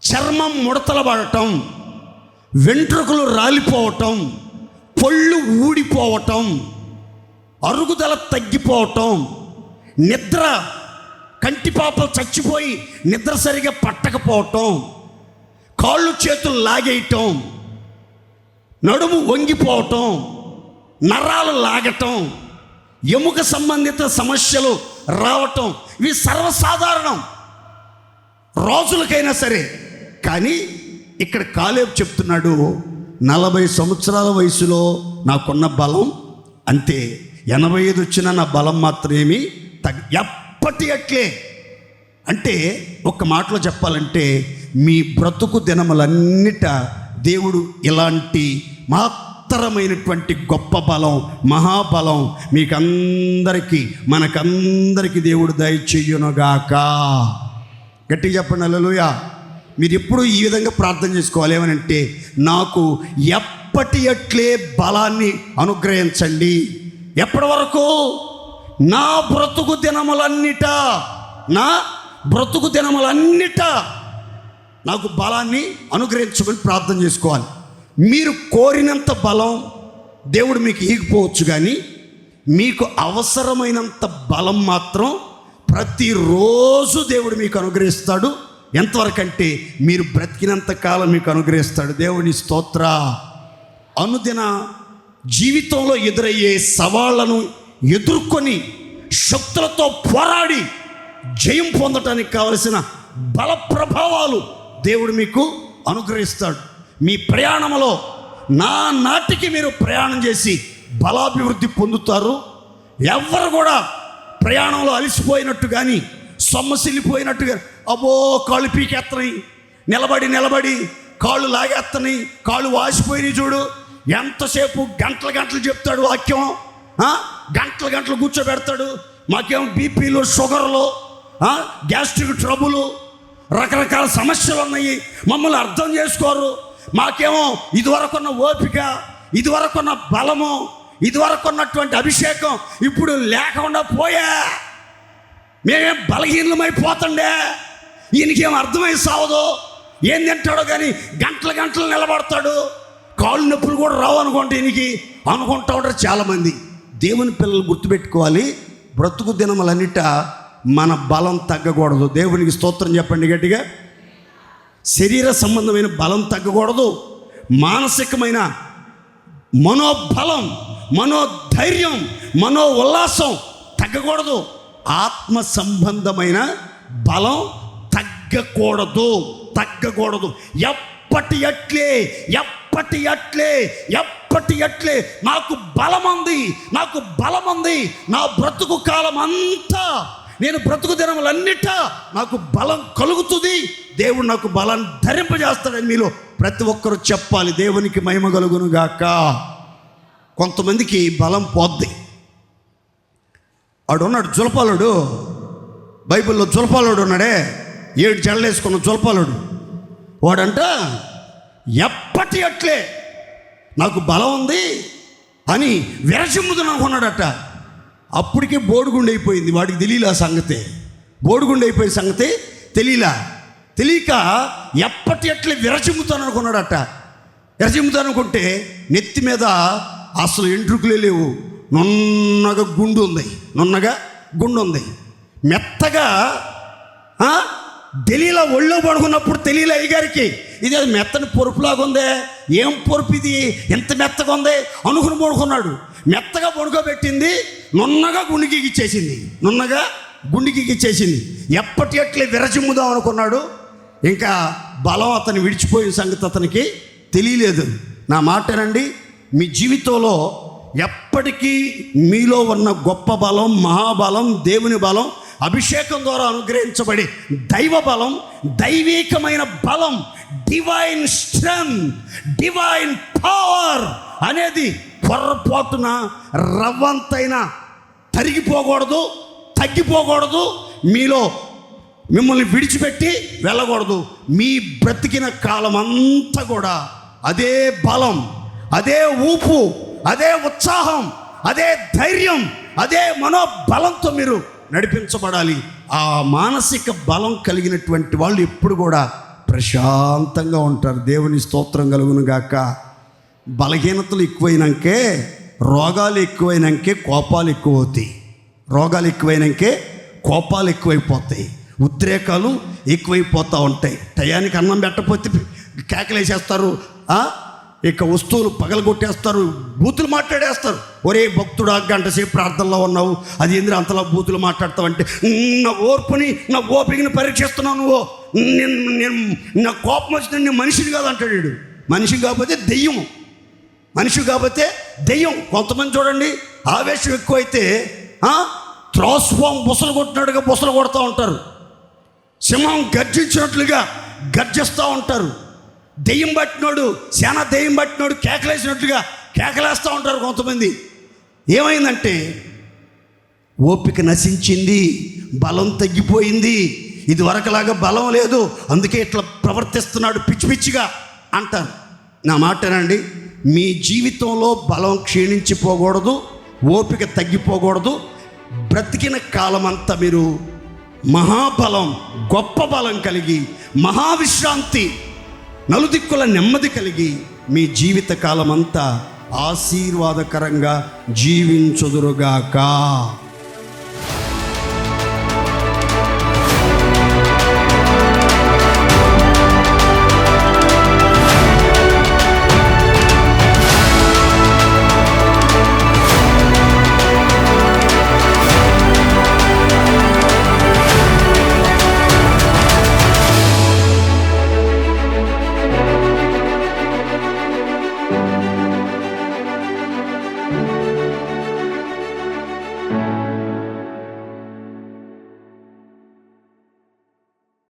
చర్మం ముడతలబడటం, వెంట్రుకలు రాలిపోవటం, పొళ్ళు ఊడిపోవటం, అరుగుదల తగ్గిపోవటం, నిద్ర కంటిపాపలు చచ్చిపోయి నిద్ర సరిగా పట్టకపోవటం, కాళ్ళు చేతులు లాగేయటం, నడుము వంగిపోవటం, నరాలు లాగటం, ఎముక సంబంధిత సమస్యలు రావటం, ఇవి సర్వసాధారణం రోజులకైనా సరే. కానీ ఇక్కడ కాలేబు చెప్తున్నాడు, 40 సంవత్సరాల వయసులో నాకున్న బలం అంతే, 85 వచ్చిన నా బలం మాత్రమేమి ఎప్పటి అట్లే. అంటే ఒక్క మాటలో చెప్పాలంటే మీ బ్రతుకు దినములన్నిట దేవుడు ఇలాంటి మహత్తరమైనటువంటి గొప్ప బలం, మహాబలం మీకందరికీ, మనకందరికీ దేవుడు దయచేయునుగాక. గట్టిగా చెప్పండి హల్లెలూయా. మీరు ఎప్పుడు ఈ విధంగా ప్రార్థన చేసుకోవాలి. ఏమనంటే, నాకు ఎప్పటి అట్లే బలాన్ని అనుగ్రహించండి. ఎప్పటి వరకు? నా బ్రతుకు దినములన్నిట నాకు బలాన్ని అనుగ్రహించమని ప్రార్థన చేసుకోవాలి. మీరు కోరినంత బలం దేవుడు మీకు ఇవ్వకపోవచ్చు, కానీ మీకు అవసరమైనంత బలం మాత్రం ప్రతిరోజు దేవుడు మీకు అనుగ్రహిస్తాడు. ఎంతవరకంటే మీరు బ్రతికినంత కాలం మీకు అనుగ్రహిస్తాడు. దేవుని స్తోత్ర. అనుదిన జీవితంలో ఎదురయ్యే సవాళ్లను ఎదుర్కొని శక్తులతో పోరాడి జయం పొందటానికి కావలసిన బల ప్రభావాలు దేవుడు మీకు అనుగ్రహిస్తాడు. మీ ప్రయాణంలో నాటికి మీరు ప్రయాణం చేసి బలాభివృద్ధి పొందుతారు. ఎవరు కూడా ప్రయాణంలో అలసిపోయినట్టు కానీ, సొమ్మసిల్లిపోయినట్టు కానీ, అబ్బో కాళ్ళు పీకేస్తున్నాయి, నిలబడి కాళ్ళు లాగేస్తున్నాయి, కాళ్ళు వాసిపోయినాయి చూడు, ఎంతసేపు గంటలు చెప్తాడు వాక్యం, గంటలు కూర్చోబెడతాడు. మాకేమో బీపీలు, షుగర్లు, గ్యాస్ట్రిక్ ట్రబులు, రకరకాల సమస్యలు ఉన్నాయి, మమ్మల్ని అర్థం చేసుకోరు. మాకేమో ఇదివరకున్న ఓపిక, ఇదివరకున్న బలము, ఇదివరకున్నటువంటి అభిషేకం ఇప్పుడు లేకుండా పోయా, మేమేం బలహీనమైపోతుండే, ఈయనకేం అర్థమై సావదు, ఏం తింటాడో కానీ గంటలు నిలబడతాడు, కాళ్ళు నొప్పులు కూడా రావు అనుకోండి ఈయనకి అనుకుంటా ఉంటారు చాలామంది. దేవుని పిల్లలు గుర్తుపెట్టుకోవాలి, బ్రతుకు దినములన్నిట మన బలం తగ్గకూడదు. దేవునికి స్తోత్రం చెప్పండి గట్టిగా. శరీర సంబంధమైన బలం తగ్గకూడదు, మానసికమైన మనోబలం, మనోధైర్యం, మనో ఉల్లాసం తగ్గకూడదు, ఆత్మ సంబంధమైన బలం తగ్గకూడదు. ఎప్పటి అట్లే నాకు బలముంది, నా బ్రతుకు కాలం అంతా, నేను బ్రతుకు దినములన్నిట నాకు బలం కలుగుతుంది, దేవుడు నాకు బలాన్ని ధరింపజేస్తాడని మీలో ప్రతి ఒక్కరూ చెప్పాలి. దేవునికి మహిమ కలుగును గాక. కొంతమందికి బలం పోద్ది. ఆడున్నాడు జులపాలుడు, బైబిల్లో జులపాలుడు ఉన్నాడే, 7 జడలు వేసుకున్న జులపాలుడు. వాడంట ఎప్పటి అట్లే నాకు బలం ఉంది అని విరచిమ్ముదును అనుకున్నాడట. అప్పటికే బోడిగుండు అయిపోయింది, వాడికి తెలియలే ఆ సంగతి. బోడిగుండు అయిపోయిన సంగతి తెలియక ఎప్పటి అట్లే విరచిమ్ముతాను అనుకున్నాడట. విరచిమ్ముతాను అనుకుంటే నెత్తి మీద అసలు ఎంట్రుకులే లేవు, నున్నగా గుండు ఉంది, మెత్తగా. దెలీలా ఒళ్ళో పడుకున్నప్పుడు తెలియలే అయ్యగారికి ఇదే మెత్తని పొరుపులాగా ఉందే, ఏం పొరుపు ఇది, ఎంత మెత్తగా ఉంది అనుకుని పడుకున్నాడు. మెత్తగా పడుకోబెట్టింది, నున్నగా గుండెకి ఇచ్చేసింది, నున్నగా గుండెకి ఇచ్చేసింది. ఎప్పటి ఎట్లే విరచిమ్ముదాం అనుకున్నాడు. ఇంకా బలం అతను విడిచిపోయిన సంగతి అతనికి తెలియలేదు. నా మాటనండి, మీ జీవితంలో ఎప్పటికీ మీలో ఉన్న గొప్ప బలం, మహాబలం, దేవుని బలం, అభిషేకం ద్వారా అనుగ్రహించబడి దైవ బలం, దైవికమైన బలం, డివైన్ స్ట్రెంగ్త్, డివైన్ పవర్ అనేది పొరపాటున రవ్వంతైనా తరిగిపోకూడదు, తగ్గిపోకూడదు, మీలో మిమ్మల్ని విడిచిపెట్టి వెళ్ళకూడదు. మీ బ్రతికిన కాలం అంతా కూడా అదే బలం, అదే ఊపు, అదే ఉత్సాహం, అదే ధైర్యం, అదే మనోబలంతో మీరు నడిపించబడాలి. ఆ మానసిక బలం కలిగినటువంటి వాళ్ళు ఎప్పుడు కూడా ప్రశాంతంగా ఉంటారు. దేవుని స్తోత్రం కలుగును గాక. బలహీనతలు ఎక్కువైనాకే, రోగాలు ఎక్కువైనాకే కోపాలు ఎక్కువ అవుతాయి. రోగాలు ఎక్కువైనాకే కోపాలు ఎక్కువైపోతాయి, ఉద్రేకాలు ఎక్కువైపోతూ ఉంటాయి. టయానికి అన్నం పెట్టకపోతే కేకలేసేస్తారు, ఇక వస్తువులు పగలగొట్టేస్తారు, బూతులు మాట్లాడేస్తారు. ఒరే భక్తుడు, గంట సేపు ప్రార్థనలో ఉన్నావు, అది ఎందుకు అంతలా బూతులు మాట్లాడతావంటే, నా ఓర్పుని, నా ఓపికని పరీక్షిస్తున్నావు నువ్వు, నేను నా కోపం వచ్చిన నేను మనిషిని కాదు అంటాడు వీడు. మనిషి కాకపోతే దెయ్యం, మనిషి కాకపోతే దెయ్యం. కొంతమంది చూడండి, ఆవేశం ఎక్కువైతే త్రాసుపాము బుసలు కొట్టినట్టుగా బుసలు కొడుతూ ఉంటారు, సింహం గర్జించినట్లుగా గర్జిస్తూ ఉంటారు. దెయ్యం పట్టినోడు, సేనా దెయ్యం పట్టినోడు కేకలేసినట్లుగా కేకలేస్తూ ఉంటారు కొంతమంది. ఏమైందంటే ఓపిక నశించింది, బలం తగ్గిపోయింది, ఇది వరకులాగా బలం లేదు, అందుకే ఇట్లా ప్రవర్తిస్తున్నాడు పిచ్చి పిచ్చిగా అంటారు. నా మాటనండి, మీ జీవితంలో బలం క్షీణించిపోకూడదు, ఓపిక తగ్గిపోకూడదు. బ్రతికిన కాలమంతా మీరు మహాబలం, గొప్ప బలం కలిగి, మహావిశ్రాంతి, నలుదిక్కుల నెమ్మది కలిగి మీ జీవిత కాలమంతా ఆశీర్వాదకరంగా జీవించుదురుగాక.